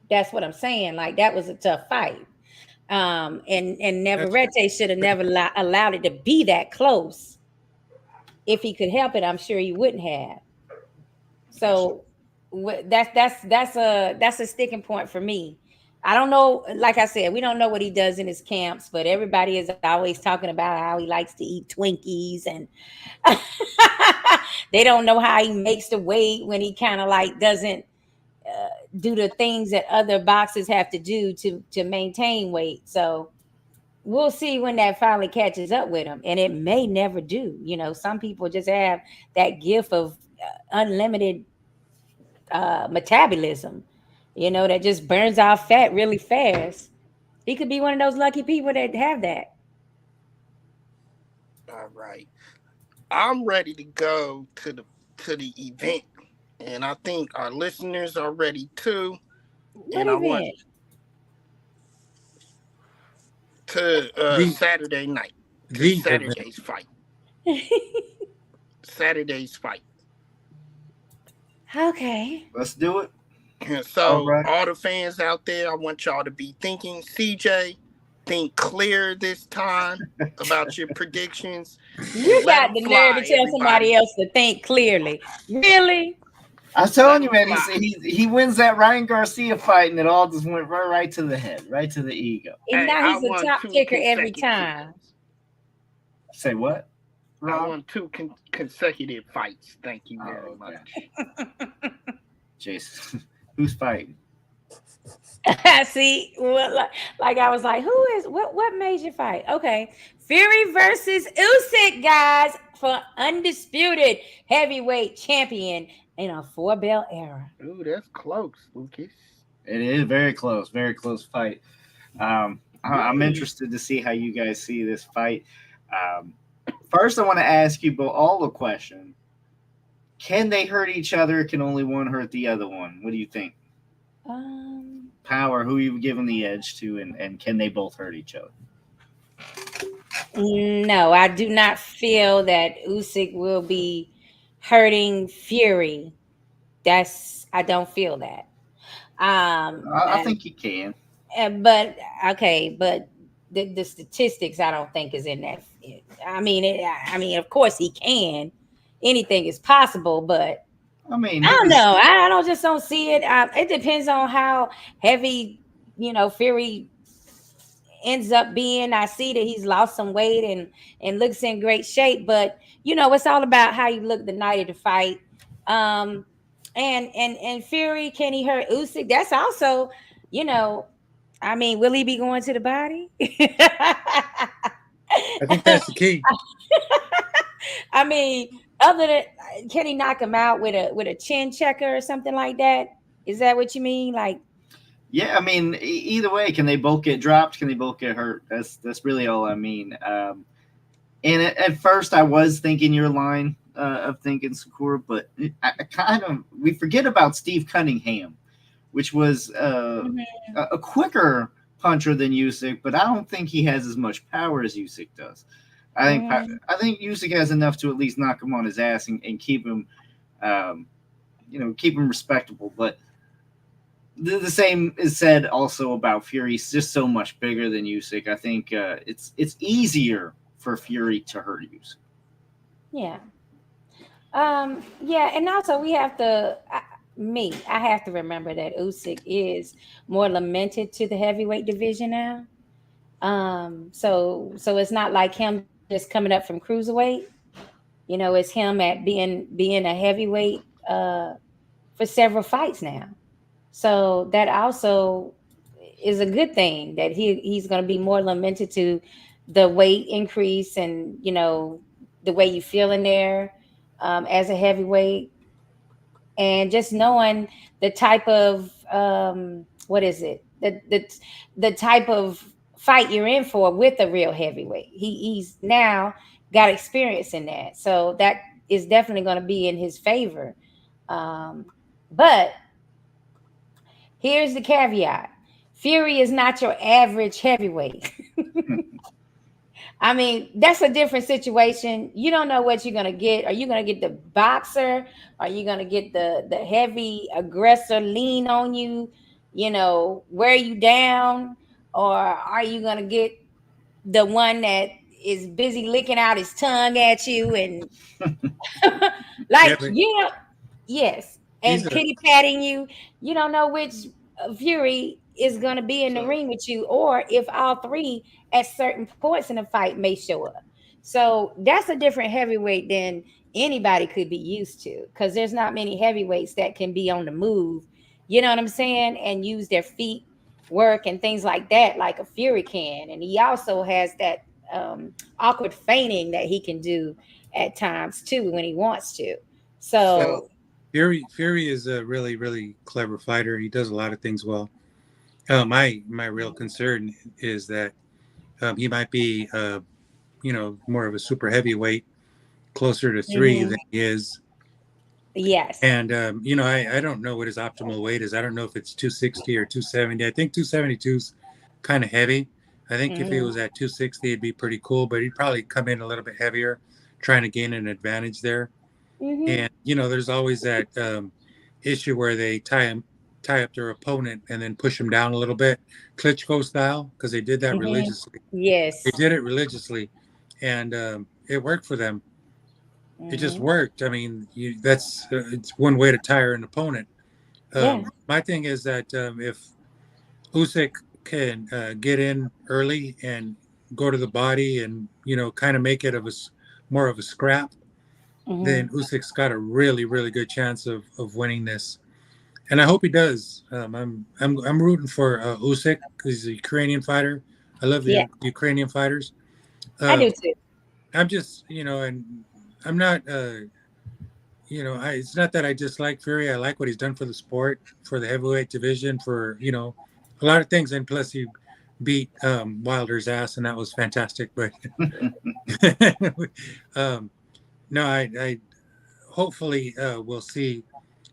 That's what I'm saying. Like that was a tough fight. And that's Neverete should have never allowed it to be that close. If he could help it, I'm sure he wouldn't have. Absolutely. So that's a sticking point for me. I don't know. Like I said, we don't know what he does in his camps, but everybody is always talking about how he likes to eat Twinkies, and they don't know how he makes the weight when he kind of like doesn't do the things that other boxers have to do to maintain weight. So we'll see when that finally catches up with him, and it may never do. Some people just have that gift of unlimited metabolism, that just burns off fat really fast. He could be one of those lucky people that have that. All right. I'm ready to go to the event, and I think our listeners are ready too. What And I want event? to The Saturday night to the event. Saturday's fight. Okay. Let's do it. And All so right. all the fans out there, I want y'all to be thinking. CJ, think clear this time about your predictions. You Let got them the nerve to fly, tell somebody everybody. else to think clearly. Really? I was Let telling you, them man. fly. He wins that Ryan Garcia fight, and it all just went right to the head, right to the ego. And Hey, now I he's a won top two kicker every consecutive. time. Say what? I Rob? won two consecutive fights. Thank you very Oh, okay. much. Jason, who's fighting? See, like I was like, what made you fight? Okay. Fury versus Usyk, guys, for undisputed heavyweight champion in a 4-belt era. Ooh, that's close, Lucas. It is very close fight. I'm interested to see how you guys see this fight. First, I want to ask you both all a question. Can they hurt each other? Can only one hurt the other one? What do you think? Power, who you giving the edge to, and can they both hurt each other? No, I do not feel that Usyk will be hurting Fury. I don't feel that. I think you can. But okay, but the statistics I don't think is in that. I mean, of course he can. Anything is possible, but I mean, I don't know. I don't just don't see it. It depends on how heavy Fury ends up being. I see that he's lost some weight and looks in great shape, but it's all about how you look the night of the fight. And Fury, can he hurt Usyk? That's also, you know, I mean, will he be going to the body? I think that's the key. I mean, other than can he knock him out with a chin checker or something like that? Is that what you mean? Like, yeah, I mean, either way, can they both get dropped? Can they both get hurt? That's really all I mean. And at first, I was thinking your line of thinking Sakura, but I kind of we forget about Steve Cunningham, which was a quicker puncher than Usyk, but I don't think he has as much power as Usyk does. I think Usyk has enough to at least knock him on his ass and keep him, keep him respectable. But the same is said also about Fury. He's just so much bigger than Usyk. I think it's easier for Fury to hurt Usyk. yeah. Yeah, and also we have to I have to remember that Usyk is more lamented to the heavyweight division now. So it's not like him just coming up from cruiserweight. It's him at being a heavyweight for several fights now. So that also is a good thing that he's going to be more lamented to the weight increase and the way you feel in there as a heavyweight, and just knowing the type of what is it the type of fight you're in for with a real heavyweight. He's now got experience in that, so that is definitely going to be in his favor. But here's the caveat: Fury is not your average heavyweight. I mean, that's a different situation. You don't know what you're gonna get. Are you gonna get the boxer? Are you gonna get the heavy aggressor, lean on you, wear you down? Or are you gonna get the one that is busy licking out his tongue at you and Yeah, like but yes, he's and a pity patting you? You don't know which Fury is going to be in the So- ring with you, or if all three at certain points in the fight may show up. So that's a different heavyweight than anybody could be used to, because there's not many heavyweights that can be on the move, you know what I'm saying, and use their feet work and things like that, like a Fury can. And he also has that awkward feigning that he can do at times too when he wants to. So So Fury is a really, really clever fighter. He does a lot of things well. My real concern is that he might be, more of a super heavyweight, closer to 3 mhm, than he is. yes. And I don't know what his optimal weight is. I don't know if it's 260 or 270. I think 272 is kind of heavy. I think if he Mhm, was at 260, it'd be pretty cool. But he'd probably come in a little bit heavier, trying to gain an advantage there. mhm, And there's always that issue where they tie up their opponent and then push him down a little bit, Klitschko style, because they did that mhm. religiously. They Yes. did it religiously, and it worked for them. It just Mhm. worked. I mean, that's it's one way to tire an opponent. Yeah. My thing is that if Usyk can get in early and go to the body and kind of make it more of a scrap, then Mhm. Usyk's got a really, really good chance of winning this, and I hope he does. I'm rooting for Usyk because he's a Ukrainian fighter. I love Yeah, the Ukrainian fighters. I Um, do too. I'm just and I'm not it's not that I dislike Fury. I like what he's done for the sport, for the heavyweight division, for a lot of things, and plus he beat Wilder's ass, and that was fantastic. But um, no, I hopefully we'll see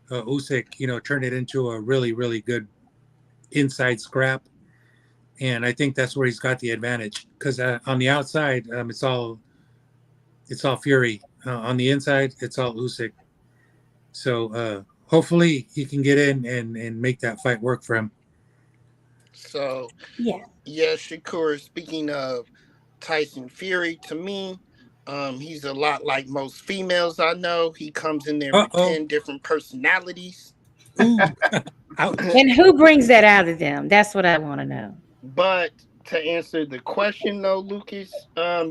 Usyk, turn it into a really, really good inside scrap. And I think that's where he's got the advantage because on the outside, it's all Fury. On the inside, it's all Usyk. So hopefully he can get in and make that fight work for him. so Yeah. yeah, Shakur. Speaking of Tyson Fury, to me, he's a lot like most females I know. He comes in there Uh with oh. 10 different personalities. Ooh. Ouch. And who brings that out of them? That's what I want to know. But to answer the question though, Lucas,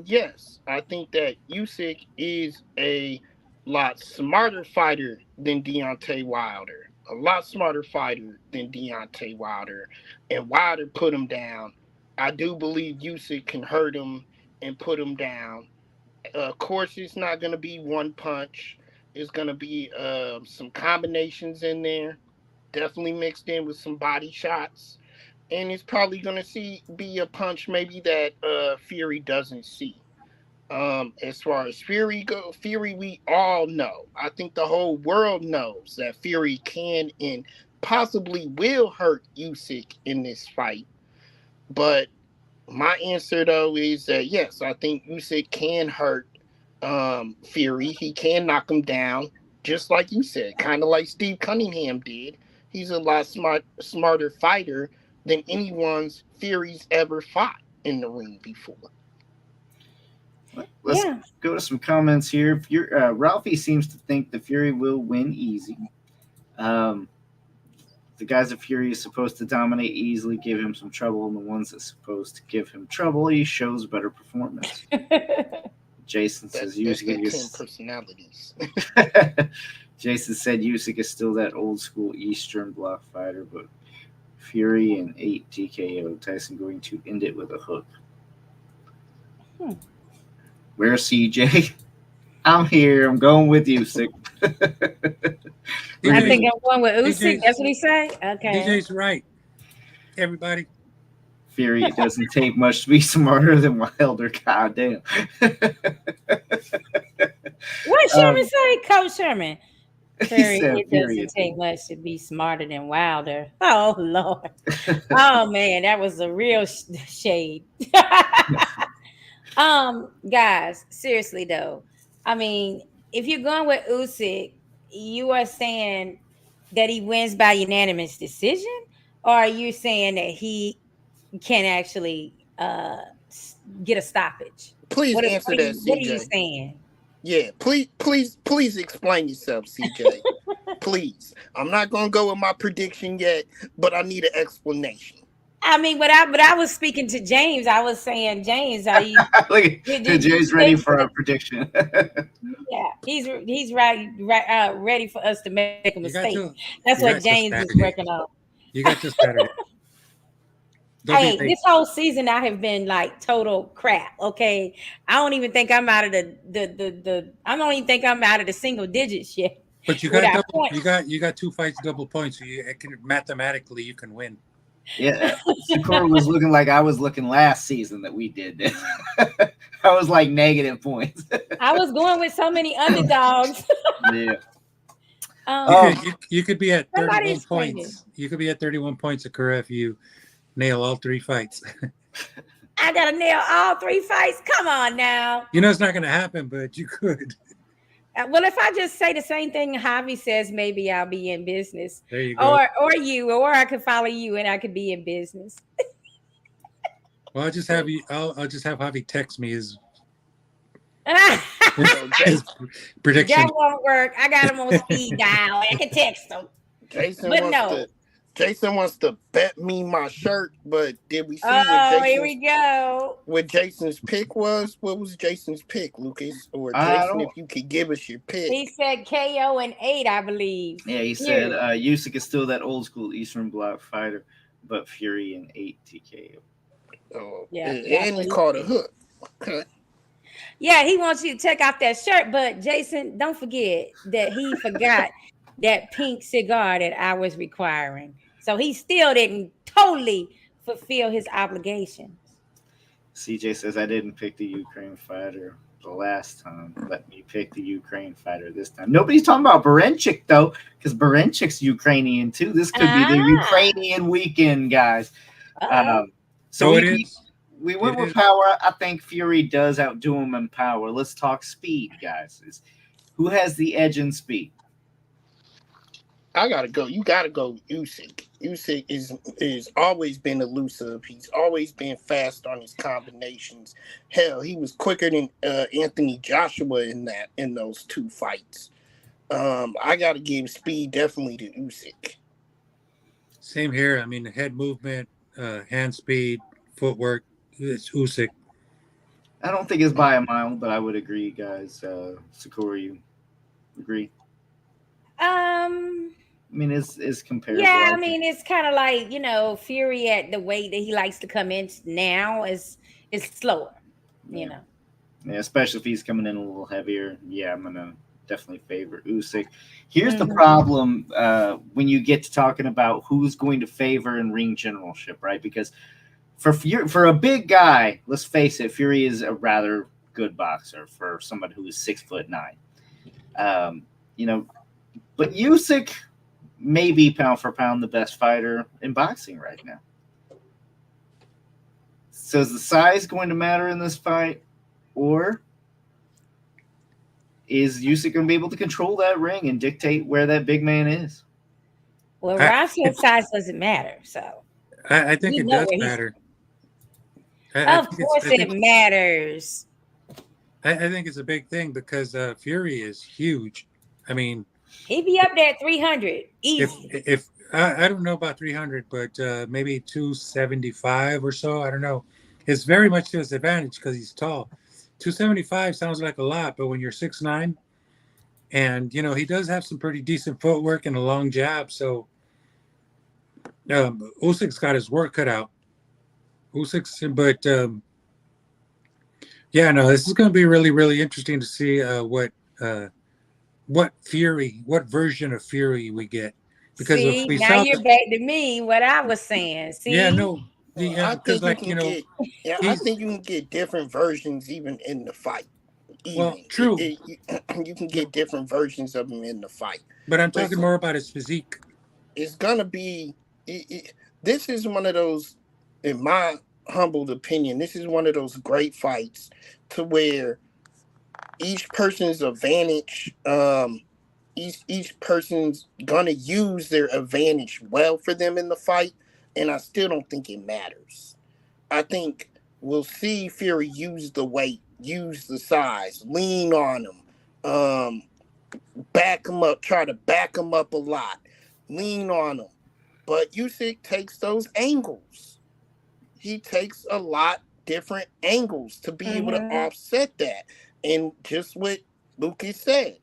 yes, I think that Usyk is a lot smarter fighter than Deontay Wilder. A lot smarter fighter than Deontay Wilder. And Wilder put him down. I do believe Usyk can hurt him and put him down. Of course, it's not going to be one punch. It's going to be some combinations in there, definitely mixed in with some body shots, and it's probably gonna be a punch maybe that Fury doesn't see. As far as Fury we all know. I think the whole world knows that Fury can and possibly will hurt Usyk in this fight. But my answer though is that yes, I think Usyk can hurt Fury. He can knock him down, just like you said, kind of like Steve Cunningham did. He's a lot smarter fighter than anyone's Fury's ever fought in the ring before. Let's Yeah. go to some comments here. Ralphie seems to think the Fury will win easy. Um, the guys at Fury is supposed to dominate easily, give him some trouble, and the ones that's supposed to give him trouble, he shows better performance. Jason says That's Usyk their 10 is. personalities. Jason said Usyk is still that old school Eastern Bloc fighter, but Fury and 8 TKO. Tyson going to end it with a hook. Where's CJ? I'm here. I'm going with Usyk. I think I'm going with Usyk. DJ's That's what he say. Okay. DJ's right. Everybody. Fury doesn't take much to be smarter than Wilder. Goddamn. What Sherman say, Coach Sherman? He Fury, said it Fury doesn't is take much to be smarter than Wilder. Oh Lord. Oh man, that was a real shade. Guys, seriously though, I mean, if you're going with Usyk, you are saying that he wins by unanimous decision, or are you saying that he can actually get a stoppage? Please answer that, What are you CJ. saying? Yeah, please explain yourself, CJ. Please. I'm not gonna go with my prediction yet, but I need an explanation. I mean, but I was speaking to James. I was saying, James, are you? Look, Did you Jay's ready think for our that? prediction. Yeah, he's ready for us to make a You got mistake. till That's you what got till James is Saturday. working on. You got till Saturday. Don't be Hey, late. this whole season I have been like total crap. Okay, I don't even think I'm out of the. I don't even think I'm out of the single digits yet. But you got Without double. points. You got 2 fights, double points. So it can mathematically you can win. Yeah, Sakura was looking like I was looking last season that we did this. I was like negative points. I was going with so many underdogs. Yeah. You um, you could be at 31 somebody's screaming. points. You could be at 31 points, Sakura, if you nail all 3 fights. I gotta nail all 3 fights. Come on now. You know it's not going to happen, but you could. Well, if I just say the same thing Javi says, maybe I'll be in business. There you go. Or I could follow you and I could be in business. Well, I'll just have you. I'll just have Javi text me his Jason, prediction. That won't work. I got him on speed dial. I can text him. Jason wants to bet me my shirt, but did we see Here we go. what Jason's pick was? What was Jason's pick, Lucas? Or Jason, if you could give us your pick. He said KO in 8, I believe. Yeah, he said Usyk is still that old school Eastern Bloc fighter, but Fury in 8 TKO. Oh, Yeah, and he called a hook. Okay. Yeah, he wants you to take off that shirt, but Jason, don't forget that he forgot that pink cigar that I was requiring. So he still didn't totally fulfill his obligations. CJ says I didn't pick the Ukraine fighter the last time. Let me pick the Ukraine fighter this time. Nobody's talking about Berenchik though, because Berenchik's Ukrainian too. This could be the Ukrainian weekend, guys. So we went with power. I think Fury does outdo him in power. Let's talk speed, guys. Who has the edge in speed? I gotta go. You gotta go Usyk. Usyk is always been elusive. He's always been fast on his combinations. Hell, he was quicker than Anthony Joshua in those 2 fights. I gotta give speed definitely to Usyk. Same here. I mean, head movement, hand speed, footwork. It's Usyk. I don't think it's by a mile, but I would agree, guys. Sakura, you agree? I mean, it's comparable. Yeah, I mean, it's kind of like, Fury at the weight that he likes to come in now is slower, you know. Yeah, especially if he's coming in a little heavier. Yeah, I'm gonna definitely favor Usyk. Here's the problem when you get to talking about who's going to favor in ring generalship, right? Because for a big guy, let's face it, Fury is a rather good boxer for somebody who is 6'9". But Usyk may be pound for pound the best fighter in boxing right now. So is the size going to matter in this fight, or is Usyk going to be able to control that ring and dictate where that big man is? Well, Ron said size doesn't matter, so I think it does matter. Of course, it matters. I think it's a big thing because Fury is huge. I mean, he'd be up there at 300 easy. If I don't know about 300, but maybe 275 or so. I don't know. It's very much to his advantage because he's tall. 275 sounds like a lot, but when you're 6'9", and he does have some pretty decent footwork and a long jab, so Usyk's got his work cut out. This is going to be really, really interesting to see what version of Fury we get. Because if we now you're back to me what I was saying. See, I think you can get different versions even in the fight. Well, true. You can get different versions of him in the fight. But I'm talking more about his physique. It's gonna be. This is one of those, in my humbled opinion, this is one of those great fights to where each person's advantage, each person's gonna use their advantage well for them in the fight, and I still don't think it matters. I think we'll see Fury use the weight, use the size, lean on him, back him up, try to back him up a lot, lean on him. But Usyk takes those angles. he takes a lot different angles to be able to Mm-hmm. offset that. And just what Lucas said,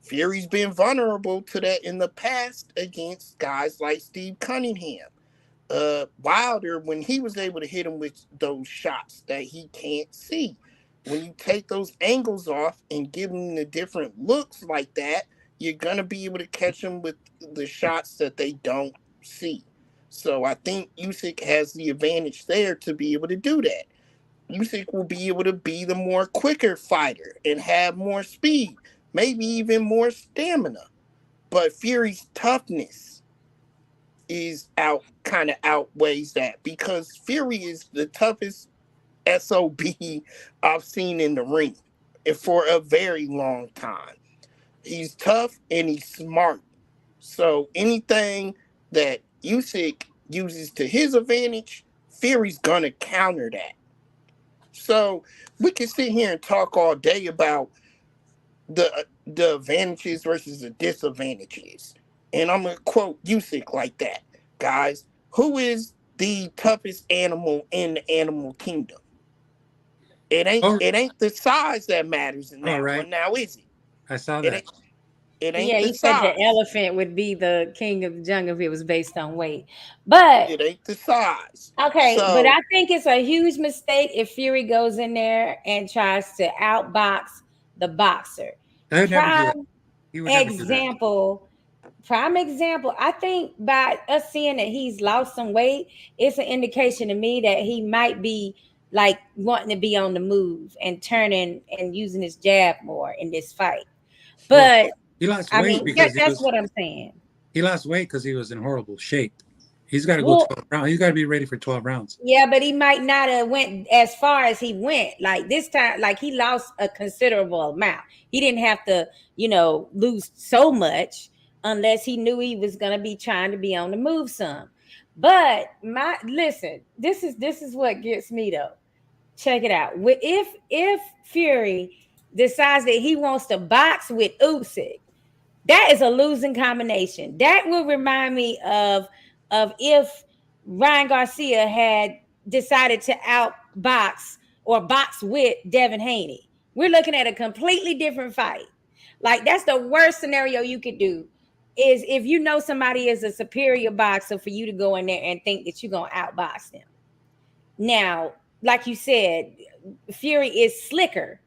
Fury's been vulnerable to that in the past against guys like Steve Cunningham. Wilder, when he was able to hit him with those shots that he can't see, when you take those angles off and give him the different looks like that, you're gonna be able to catch him with the shots that they don't see. So I think Usyk has the advantage there to be able to do that. Usyk will be able to be the more quicker fighter and have more speed, maybe even more stamina. But Fury's toughness is out kind of outweighs that because Fury is the toughest SOB I've seen in the ring for a very long time. He's tough and he's smart. So anything that Usyk uses to his advantage, Fury's gonna counter that. So we can sit here and talk all day about the advantages versus the disadvantages. And I'm gonna quote Usyk like that, guys. Who is the toughest animal in the animal kingdom? Oh, It ain't the size that matters in all that right. one. Now is it? I saw It that. ain't. It Yeah, ain't the he said the size. elephant would be the king of the jungle if it was based on weight. But It ain't the size. okay, but So I think it's a huge mistake if Fury goes in there and tries to outbox the boxer. I would never do that. Prime He would never do that. example, prime example. I think by us seeing that he's lost some weight, it's an indication to me that he might be like wanting to be on the move and turning and using his jab more in this fight. Well, But he lost I weight mean, because that's what I'm saying. he was in horrible shape. He's got to go Well, 12 rounds. He's got to be ready for 12 rounds. yeah, but he might not have went as far as he went. Like this time, like he lost a considerable amount. He didn't have to, lose so much unless he knew he was gonna be trying to be on the move some. But my listen, this is what gets me though. Check it out. If Fury decides that he wants to box with Usyk, that is a losing combination. That will remind me of if Ryan Garcia had decided to outbox or box with Devin Haney. We're looking at a completely different fight. Like that's the worst scenario you could do is if you know somebody is a superior boxer for you to go in there and think that you're going to outbox them. Now, like you said, Fury is slicker.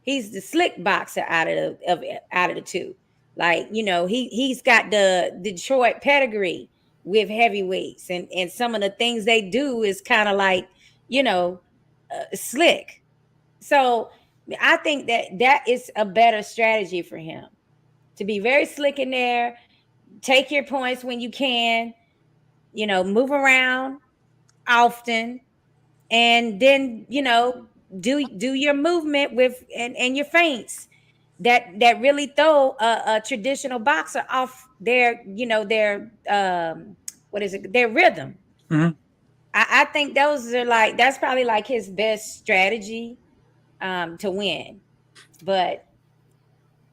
He's the slick boxer out of the two. Like he's got the Detroit pedigree with heavyweights, and some of the things they do is kind of like you know slick. So I think that is a better strategy for him to be very slick in there. Take your points when you can. Move around often, and then do your movement with and your feints that really throw a traditional boxer off their what is it, their rhythm. Hmm. I think those are like that's probably like his best strategy to win. But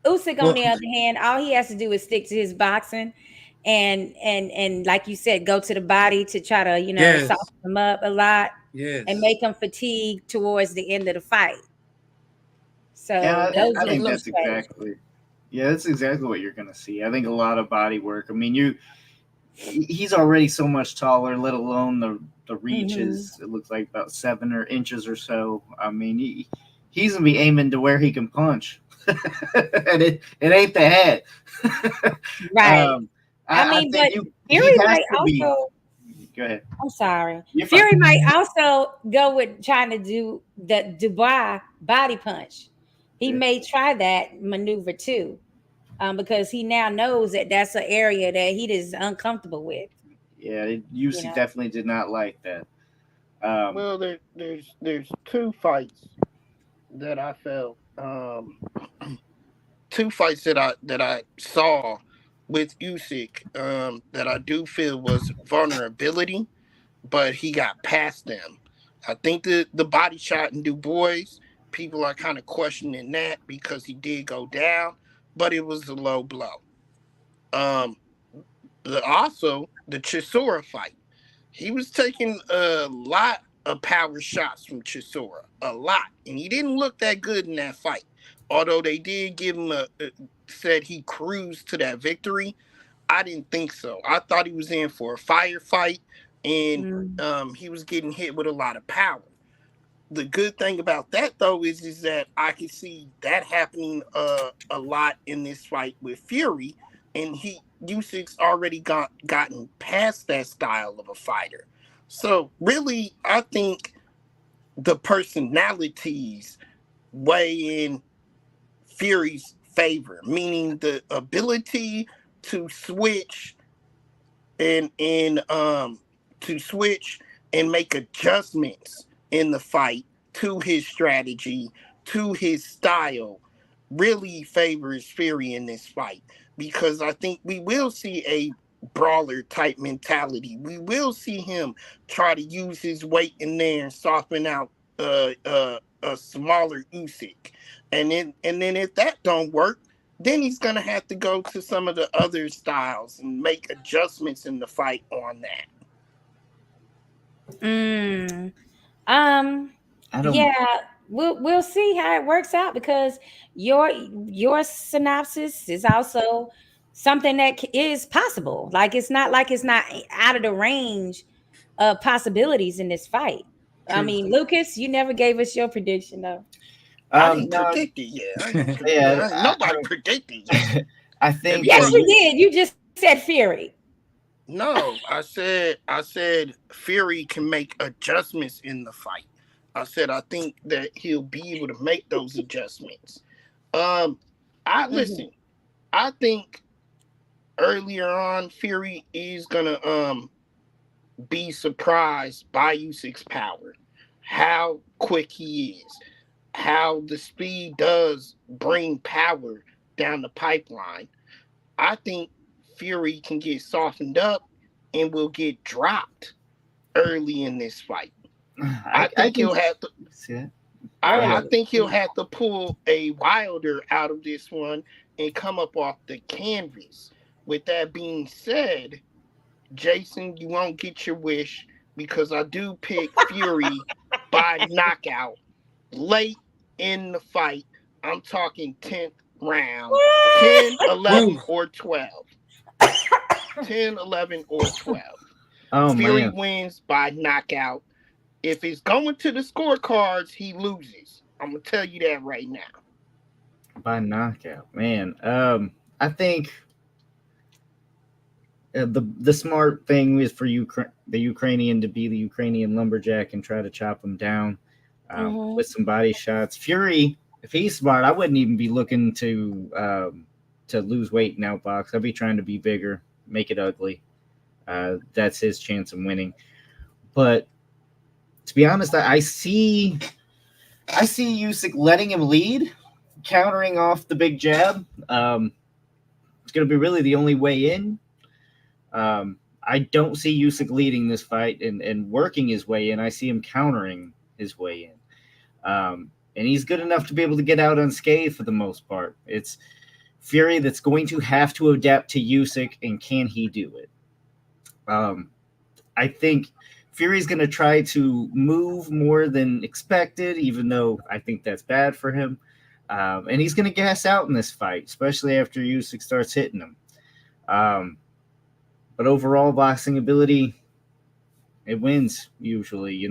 Usyk, on Well, the other hand, all he has to do is stick to his boxing and like you said, go to the body to try to yes, soften him up a lot and yes. make him fatigue towards the end of the fight. So Yeah, and, those I are and think some look, that's strategies. exactly. Yeah, that's exactly what you're going to see. I think a lot of body work. I mean, he's already so much taller, let alone the reach Hmm. is it looks like about 7 inches or so. I mean, he's gonna be aiming to where he can punch, and it ain't the head. Right. um, I I mean, think but you he Fury has might to be. also, Go ahead. I'm sorry. You're fine. Fury might also go with trying to do the Dubois body punch. He Yeah, may try that maneuver too, because he now knows that that's an area that he is uncomfortable with. yeah. You UC know. definitely did not like that. Um, well, there's two fights that I felt, two fights that I saw with Usyk, that I do feel was vulnerability, but he got past them. I think the body shot in Du Bois, people are kind of questioning that because he did go down, but it was a low blow. Um, also the Chisora fight. He was taking a lot of power shots from Chisora, a lot, and he didn't look that good in that fight. Although they did give him said he cruised to that victory. I didn't think so. I thought he was in for a firefight, and Mm. he was getting hit with a lot of power. The good thing about that though is that I can see that happening a lot in this fight with Fury, and Usyk's already gotten past that style of a fighter. So really, I think the personalities weigh in Fury's favor, meaning the ability to switch and to switch and make adjustments in the fight to his strategy, to his style, really favors Fury in this fight, because I think we will see a brawler type mentality. We will see him try to use his weight in there and soften out a smaller Usyk. And then if that don't work, then he's gonna have to go to some of the other styles and make adjustments in the fight on that. Mm. I don't. Yeah, we'll see how it works out, because your synopsis is also something that is possible. Like it's not out of the range of possibilities in this fight. I True. mean, Lucas, you never gave us your prediction though. I didn't No, predict it yet. yeah, Nobody predicted yet. I think Yes, you Everybody. did. You just said Fury. No, I said Fury can make adjustments in the fight. I said I think that he'll be able to make those adjustments. Um, I Hmm. listen. I think earlier on, Fury is gonna be surprised by Usyk's power, how quick he is, how the speed does bring power down the pipeline. I think Fury can get softened up and will get dropped early in this fight. I I think can he'll have to. see it. Go Go I ahead. ahead. think he'll have to pull a Wilder out of this one and come up off the canvas. With that being said, Jason, you won't get your wish because I do pick Fury by knockout late in the fight. I'm talking 10th round, 10, Woo! 11, or 12. 10, 11, or 12. Oh Fury man, wins by knockout. If it's going to the scorecards, he loses. I'm going to tell you that right now. by knockout, man. I think the smart thing is for the Ukrainian to be the Ukrainian lumberjack and try to chop him down Hmm. with some body shots. Fury, if he's smart, I wouldn't even be looking to lose weight and outbox. I'd be trying to be bigger, make it ugly. That's his chance of winning. But to be honest, I see Usyk letting him lead, countering off the big jab. It's going to be really the only way in. I don't see Usyk leading this fight and working his way in. I see him countering his way in. And he's good enough to be able to get out unscathed for the most part. It's Fury that's going to have to adapt to Usyk, and can he do it? I think Fury's going to try to move more than expected, even though I think that's bad for him. And he's going to gas out in this fight, especially after Usyk starts hitting him. But overall, boxing ability, it wins usually,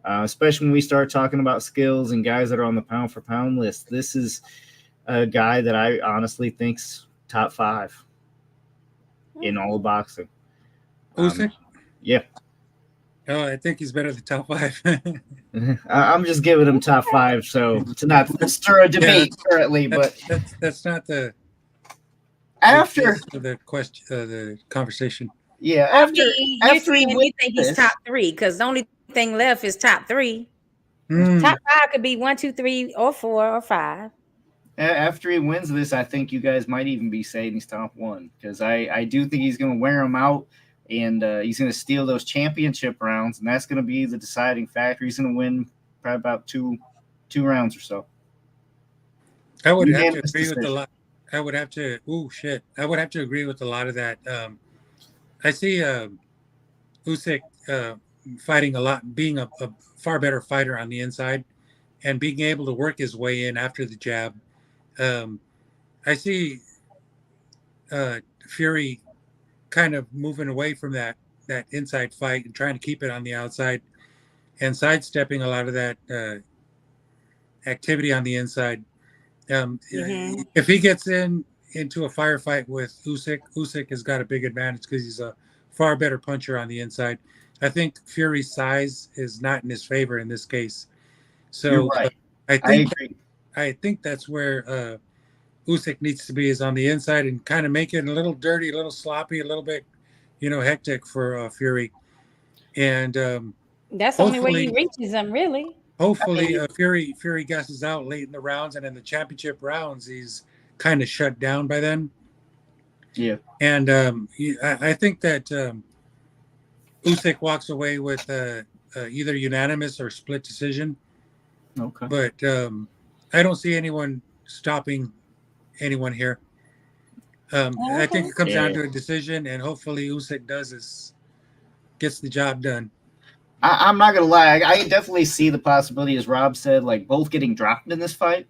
especially when we start talking about skills and guys that are on the pound for pound list. This is a guy that I honestly think's top 5 in all of boxing. Usyk? Yeah. Oh, I think he's better than top 5. I'm just giving him top 5, so to not stir a debate currently, but that's not the after the question, the conversation. yeah, I after mean, you're after he saying wins you think he's this, top three, because the only thing left is top three. Mm. Top five could be 1, 2, 3, or 4, or 5. after he wins this, I think you guys might even be saying he's top 1, because I do think he's going to wear him out, and he's going to steal those championship rounds, and that's going to be the deciding factor. He's going to win probably about two rounds or so. I would have to Unanimous agree with a decision. lot. I would have to. Oh shit! I would have to agree with a lot of that. I see Usyk fighting a lot, being a far better fighter on the inside, and being able to work his way in after the jab. I see Fury kind of moving away from that inside fight and trying to keep it on the outside and sidestepping a lot of that activity on the inside. Mhm. If he gets into a firefight with Usyk has got a big advantage because he's a far better puncher on the inside. I think Fury's size is not in his favor in this case. You're So right. I I think agree. I think that's where Usyk needs to be, is on the inside and kind of make it a little dirty, a little sloppy, a little bit, hectic for Fury. And That's the only way he hopefully, reaches them, really. I hopefully mean, Fury gusses out late in the rounds, and in the championship rounds, he's kind of shut down by then. yeah. And I think that Usyk walks away with either unanimous or split decision. Okay. But I don't see anyone stopping anyone here. I think Okay. it comes down Yeah. to a decision, and hopefully Usyk gets the job done. I'm not gonna lie. I definitely see the possibility, as Rob said, like both getting dropped in this fight.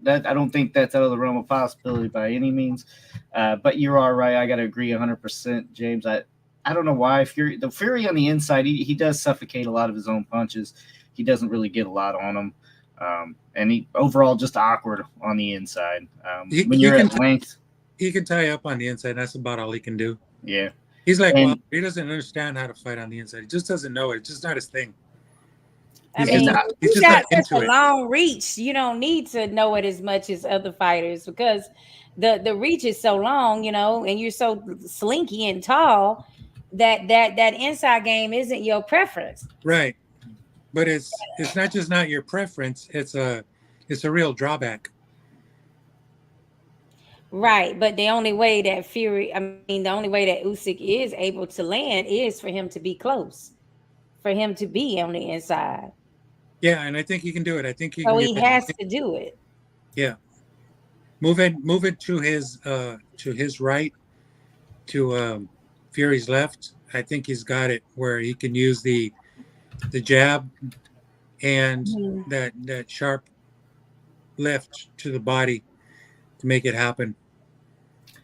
That I don't think that's out of the realm of possibility by any means. But you are right. I got to agree 100%, James. I don't know why the Fury on the inside, he does suffocate a lot of his own punches. He doesn't really get a lot on them, and he overall just awkward on the inside. When you're at length, He can tie up on the inside. That's about all he can do. yeah. He's like, well, And he doesn't understand how to fight on the inside. He just doesn't know it. It's just not his thing. I He's mean, just you not got such into a it. long reach. You don't need to know it as much as other fighters because the reach is so long, and you're so slinky and tall that inside game isn't your preference. Right. But it's not just not your preference. It's a real drawback. Right, but the only way that the only way that Usyk is able to land is for him to be close, for him to be on the inside. Yeah, and I think he can do it. I think he So can he get has it. to do it. Yeah. Move it to his right, to Fury's left. I think he's got it where he can use the jab and Mhm. that sharp left to the body to make it happen.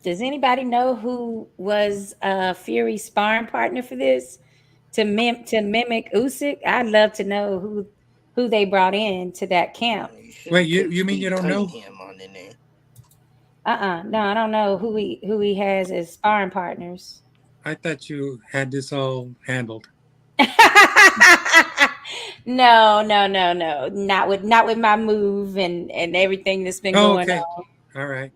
Does anybody know who was Fury's sparring partner for this to mimic Usyk? I'd love to know who they brought in to that camp. You should Wait, put you mean you Steve don't know? Cunningham on in there. No, I don't know who he has as sparring partners. I thought you had this all handled. No, not with my move and everything that's been Oh, going okay. on. All right.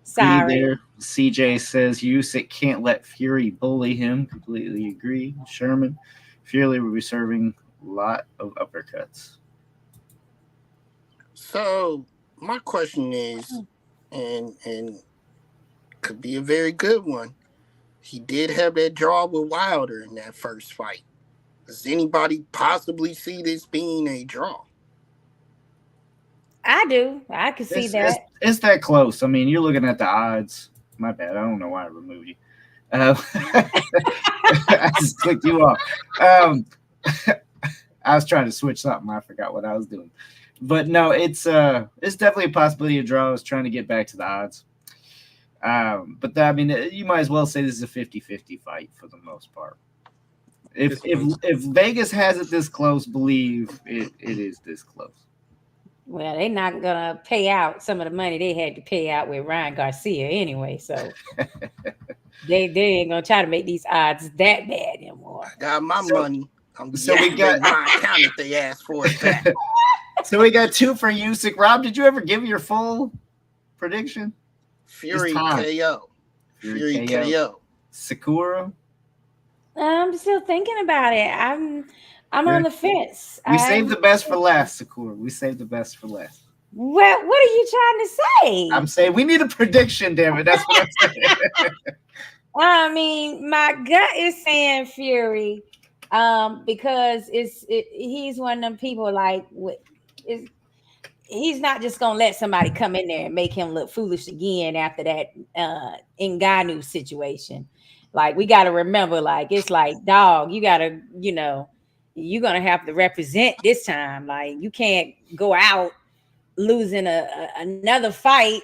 Sorry. there. CJ says Usyk can't let Fury bully him. Completely agree. Sherman, Fury will be serving a lot of uppercuts. So my question is, and could be a very good one. He did have that draw with Wilder in that first fight. Does anybody possibly see this being a draw? I do. I can see that. It's that close. I mean, you're looking at the odds. My bad. I don't know why I removed you. I just clicked you off. I was trying to switch something. I forgot what I was doing. But no, it's definitely a possibility of draw. I was trying to get back to the odds. But you might as well say this is a 50-50 fight for the most part. If Vegas has it this close, believe it is this close. Well, they're not gonna pay out some of the money they had to pay out with Ryan Garcia anyway, so they ain't gonna try to make these odds that bad anymore. I got my money. So we got my account if they ask for it back. So we got 2 for Usyk. Rob, did you ever give your full prediction? Fury KO. Fury KO. Sakura. I'm still thinking about it. I'm on the fence. We saved the best for last, Sakura. We saved the best for last. What are you trying to say? I'm saying we need a prediction, damn it. That's what I'm saying. I mean, my gut is saying Fury, because he's one of them people like he's not just gonna let somebody come in there and make him look foolish again after that Ngannou situation. Like we got to remember, like it's like dog, you got to, you're gonna have to represent this time. Like you can't go out losing another fight.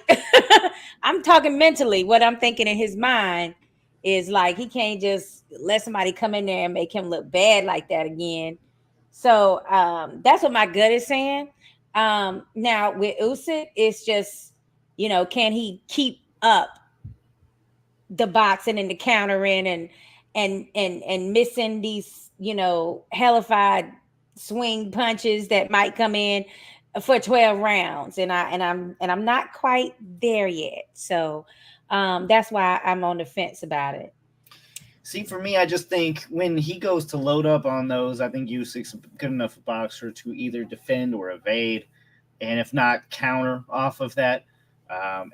I'm talking mentally. What I'm thinking in his mind is like he can't just let somebody come in there and make him look bad like that again. So that's what my gut is saying. Now with Usyk, it's just can he keep up the boxing and the countering and missing these hellified swing punches that might come in for 12 rounds, and I'm not quite there yet. So that's why I'm on the fence about it. See, for me, I just think when he goes to load up on those, I think Usyk's a good enough boxer to either defend or evade, and if not, counter off of that.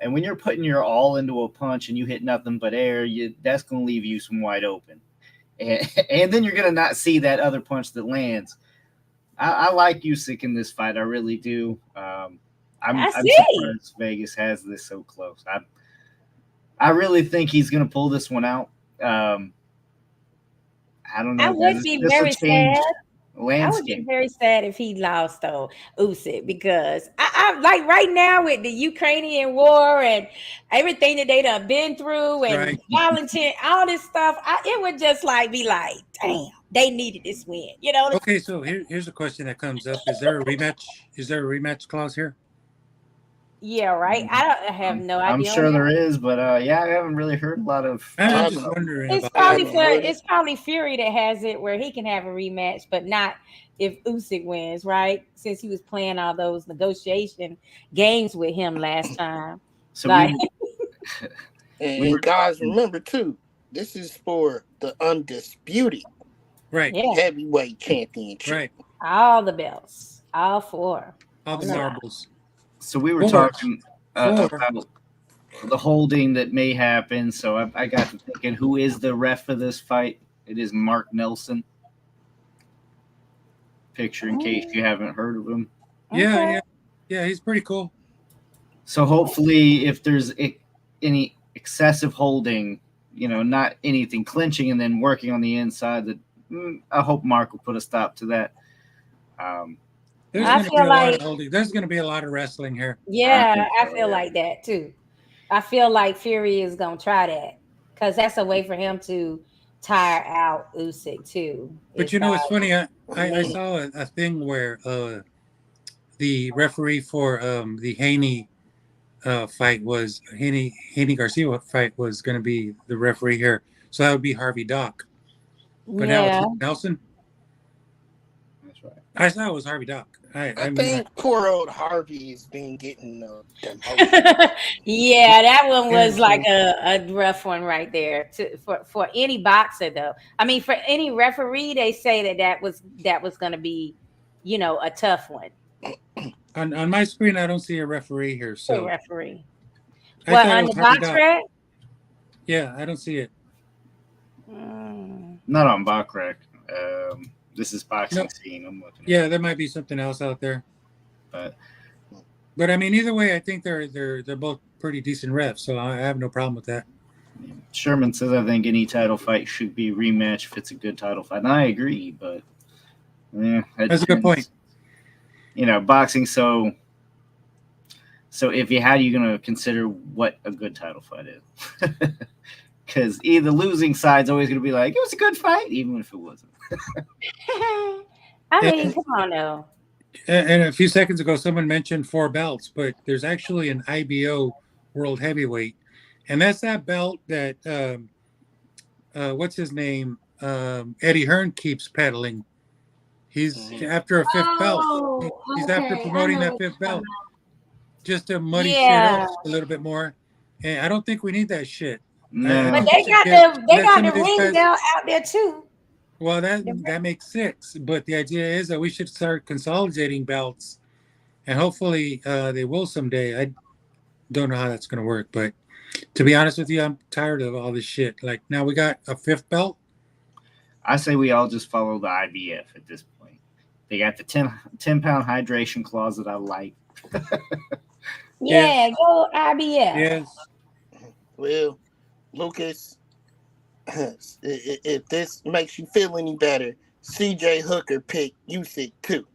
And when you're putting your all into a punch and you hit nothing but air, that's going to leave you some wide open. And then you're going to not see that other punch that lands. I like Usyk in this fight. I really do. I'm surprised Vegas has this so close. I really think he's going to pull this one out. I don't know. I would be very sad. Landscape. I would be very sad if he lost though, Usyk, because I like right now with the Ukrainian war and everything that they done been through and volunteer, all this stuff, it would just be like, damn, they needed this win. Okay, so here's a question that comes up: Is there a rematch? Is there a rematch clause here? Yeah, right. I have no idea. I'm sure there is, but I haven't really heard a lot of. I'm just wondering. It's probably Fury that has it where he can have a rematch, but not if Usyk wins, right? Since he was playing all those negotiation games with him last time. So guys, remember too, this is for the undisputed heavyweight championship. Right. All the belts, all four, all the marbles. So we were talking about the holding that may happen. So I got to thinking, who is the ref for this fight? It is Mark Nelson. Picture in case you haven't heard of him. Yeah, he's pretty cool. So hopefully, if there's any excessive holding, not anything clinching and then working on the inside, that I hope Mark will put a stop to that. There's going to be a lot of wrestling here. Yeah, I feel like that too. I feel like Fury is going to try that because that's a way for him to tire out Usyk too. But it's funny. I saw a thing where the referee for the Haney fight was Haney Garcia fight was going to be the referee here, so that would be Harvey Dock. But now it's Nelson. That's right. I thought it was Harvey Dock. I think poor old Harvey's been getting yeah, that one was like a rough one right there. For any boxer though, I mean, for any referee, they say that was going to be, a tough one. On my screen, I don't see a referee here. So a referee. What on the box rack? Yeah, I don't see it. Not on Backrack. This is boxing scene. I'm looking. Yeah, there might be something else out there. But I mean, either way, I think they're both pretty decent refs, so I have no problem with that. Sherman says I think any title fight should be a rematch if it's a good title fight, and I agree. But that's a good point. Boxing. So how are you going to consider what a good title fight is? Because the losing side's always going to be like, it was a good fight, even if it wasn't. I mean, come on now. And a few seconds ago, someone mentioned 4 belts, but there's actually an IBO World Heavyweight, and that's that belt that what's his name, Eddie Hearn keeps peddling. He's after a 5th belt. He's after promoting that 5th belt, just to muddy shit up a little bit more. And I don't think we need that shit. No. But they got the ring belt out there too. Well, that makes 6, but the idea is that we should start consolidating belts, and hopefully they will someday. I don't know how that's going to work, but to be honest with you, I'm tired of all this shit. Like, now we got a 5th belt. I say we all just follow the IBF at this point. They got the 10-pound hydration clause that I like. Yeah, go IBF. Yes. Well, Lucas, If this makes you feel any better, CJ Hooker picked Usyk too.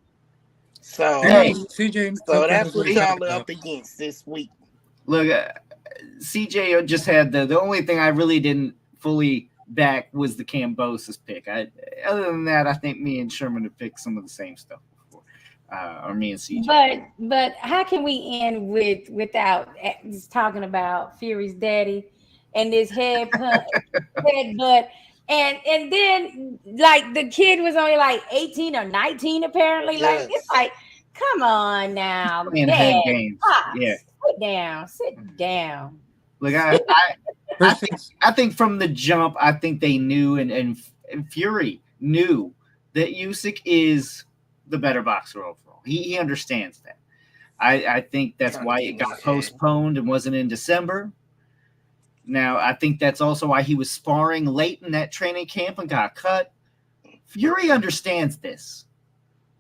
So, Hey, CJ so Hooker that's knows what what he's y'all talking are about. up against this week. look, CJ just had the only thing I really didn't fully back was the Kambosos pick. Other than that, I think me and Sherman have picked some of the same stuff before, or me and CJ. But how can we end without just talking about Fury's daddy and this headbutt, and then like the kid was only like 18 or 19 apparently. Like it's Yes. like, come on now, Playing Dad, head games, yeah. pops, sit down. Look, First things, I think from the jump, I think they knew, and Fury knew that Usyk is the better boxer overall. He understands that. I think that's Trying to why get it in his got head. postponed and wasn't in December. Now, I think that's also why he was sparring late in that training camp and got cut. Fury understands this.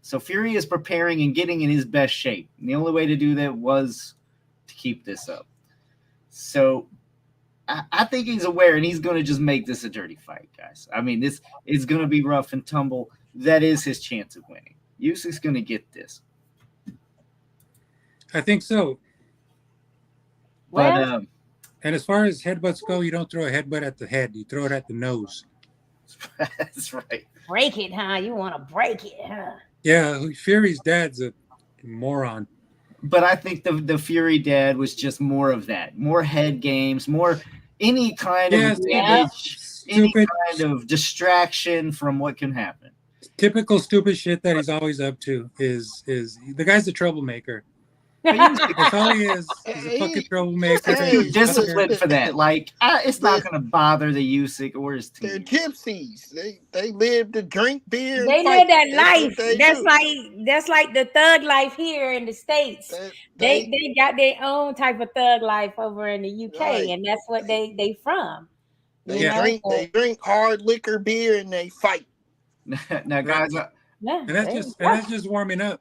So Fury is preparing and getting in his best shape. And the only way to do that was to keep this up. So I think he's aware, and he's going to just make this a dirty fight, guys. I mean, this is going to be rough and tumble. That is his chance of winning. Usyk's going to get this. I think so. But Well, And as far as headbutts go, you don't throw a headbutt at the head; you throw it at the nose. that's right. break it, huh? You want to break it, huh? Yeah, Fury's dad's a moron. But I think the Fury dad was just more of that, more head games, more any kind Yes, of Yeah. damage, any stupid, kind of distraction from what can happen. typical stupid shit that he's always up to is the guy's a troublemaker. That's all he is. He's a fucking troublemaker. Hey, Too He's disciplined fucking- for that. Like it's not going to bother the Usyk or his They're team. gypsies. They live to drink beer. And They fight. live that That's what life. they That's do. like the thug life here in the States. They They got their own type of thug life over in the UK, Right. and that's what they from. You they know, drink hard liquor beer and they fight. Now, guys, yeah, and that's just warming up.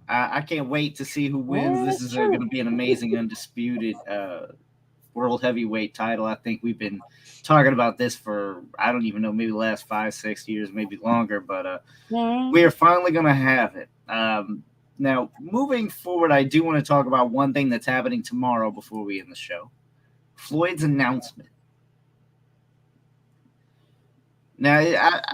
I can't wait to see who wins. Yeah, This that's is true. going to be an amazing, undisputed world heavyweight title. I think we've been talking about this for, I don't even know, maybe the last 5-6 years, maybe longer, but Mhm. we are finally going to have it. Now, moving forward, I do want to talk about one thing that's happening tomorrow before we end the show. Floyd's announcement. Now,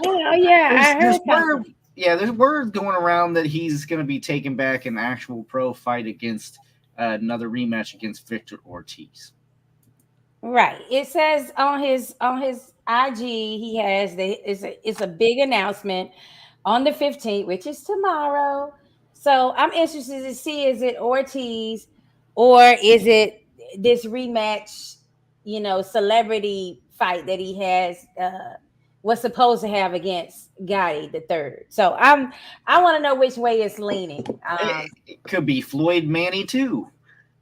Oh yeah, I there's heard something. there's word going around that he's going to be taking back an actual pro fight against another rematch against Victor Ortiz. Right. It says on his IG he has it's a big announcement on the 15th, which is tomorrow. So I'm interested to see, is it Ortiz or is it this rematch, celebrity fight that he has was supposed to have against Gotti the third. So I want to know which way it's leaning. It could be Floyd Manny too.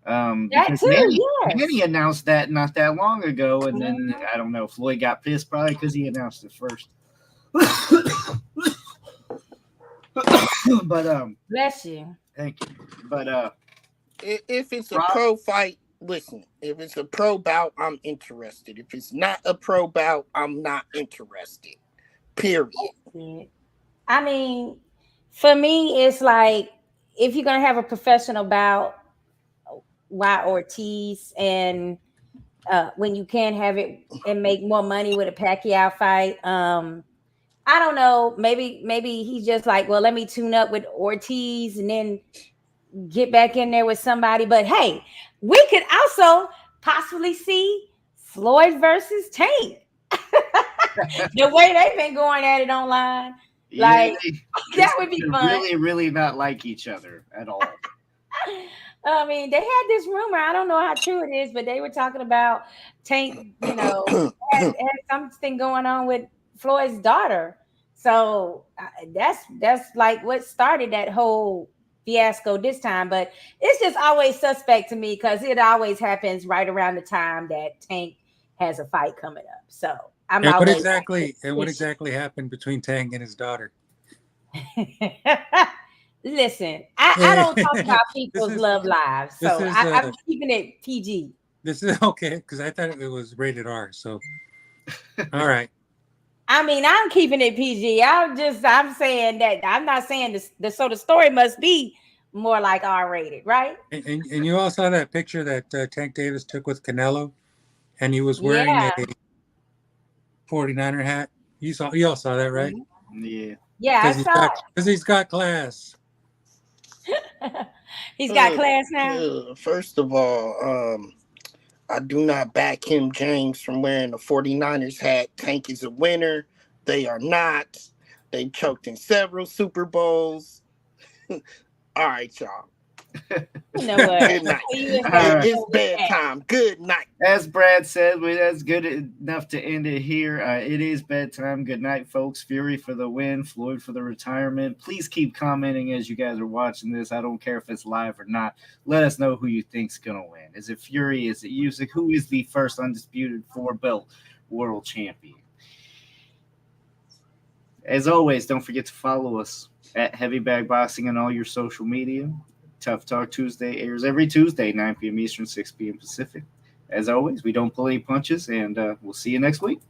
That Because too, Manny yes. announced that not that long ago, and then I don't know. Floyd got pissed probably because he announced it first. But Bless you. thank you. But If it's a Rob? pro fight, listen. If it's a pro bout, I'm interested. If it's not a pro bout, I'm not interested. Period. I mean, for me, it's like if you're gonna have a professional bout, why Ortiz? And when you can have it and make more money with a Pacquiao fight, I don't know. Maybe he's just like, well, let me tune up with Ortiz and then get back in there with somebody. But hey, we could also possibly see Floyd versus Tank. The way they've been going at it online, like that would be fun. Really, really not like each other at all. I mean, they had this rumor. I don't know how true it is, but they were talking about Tank, had something going on with Floyd's daughter. So that's like what started that whole fiasco this time. But it's just always suspect to me because it always happens right around the time that Tank has a fight coming up. So I'm And what always exactly happened between Tang and his daughter? Listen, I don't talk about people's love lives, so I'm keeping it PG. This is okay because I thought it was rated R. So All right. I mean, I'm keeping it PG. I'm saying that I'm not saying this. So the story must be more like R-rated, right? And you all saw that picture that Tank Davis took with Canelo, and he was wearing Yeah. a 49er hat. You all saw that, right? Yeah. Yeah, I saw Because he's got class. it. He's got class now. First of all, I do not back him, James, from wearing the 49ers hat. Tank is a winner. They are not. They choked in several Super Bowls. All right, y'all. You know what? Good night. right. It's bedtime. Good night. As Brad said, that's good enough to end it here. It is bedtime. Good night, folks. Fury for the win, Floyd for the retirement. Please keep commenting as you guys are watching this. I don't care if it's live or not. Let us know who you think's going to win. Is it Fury? Is it Usyk? Who is the first undisputed 4-belt world champion? As always, don't forget to follow us at Heavy Bag Boxing on all your social media. Tough Talk Tuesday airs every Tuesday, 9 p.m. Eastern, 6 p.m. Pacific. As always, we don't pull any punches, and we'll see you next week.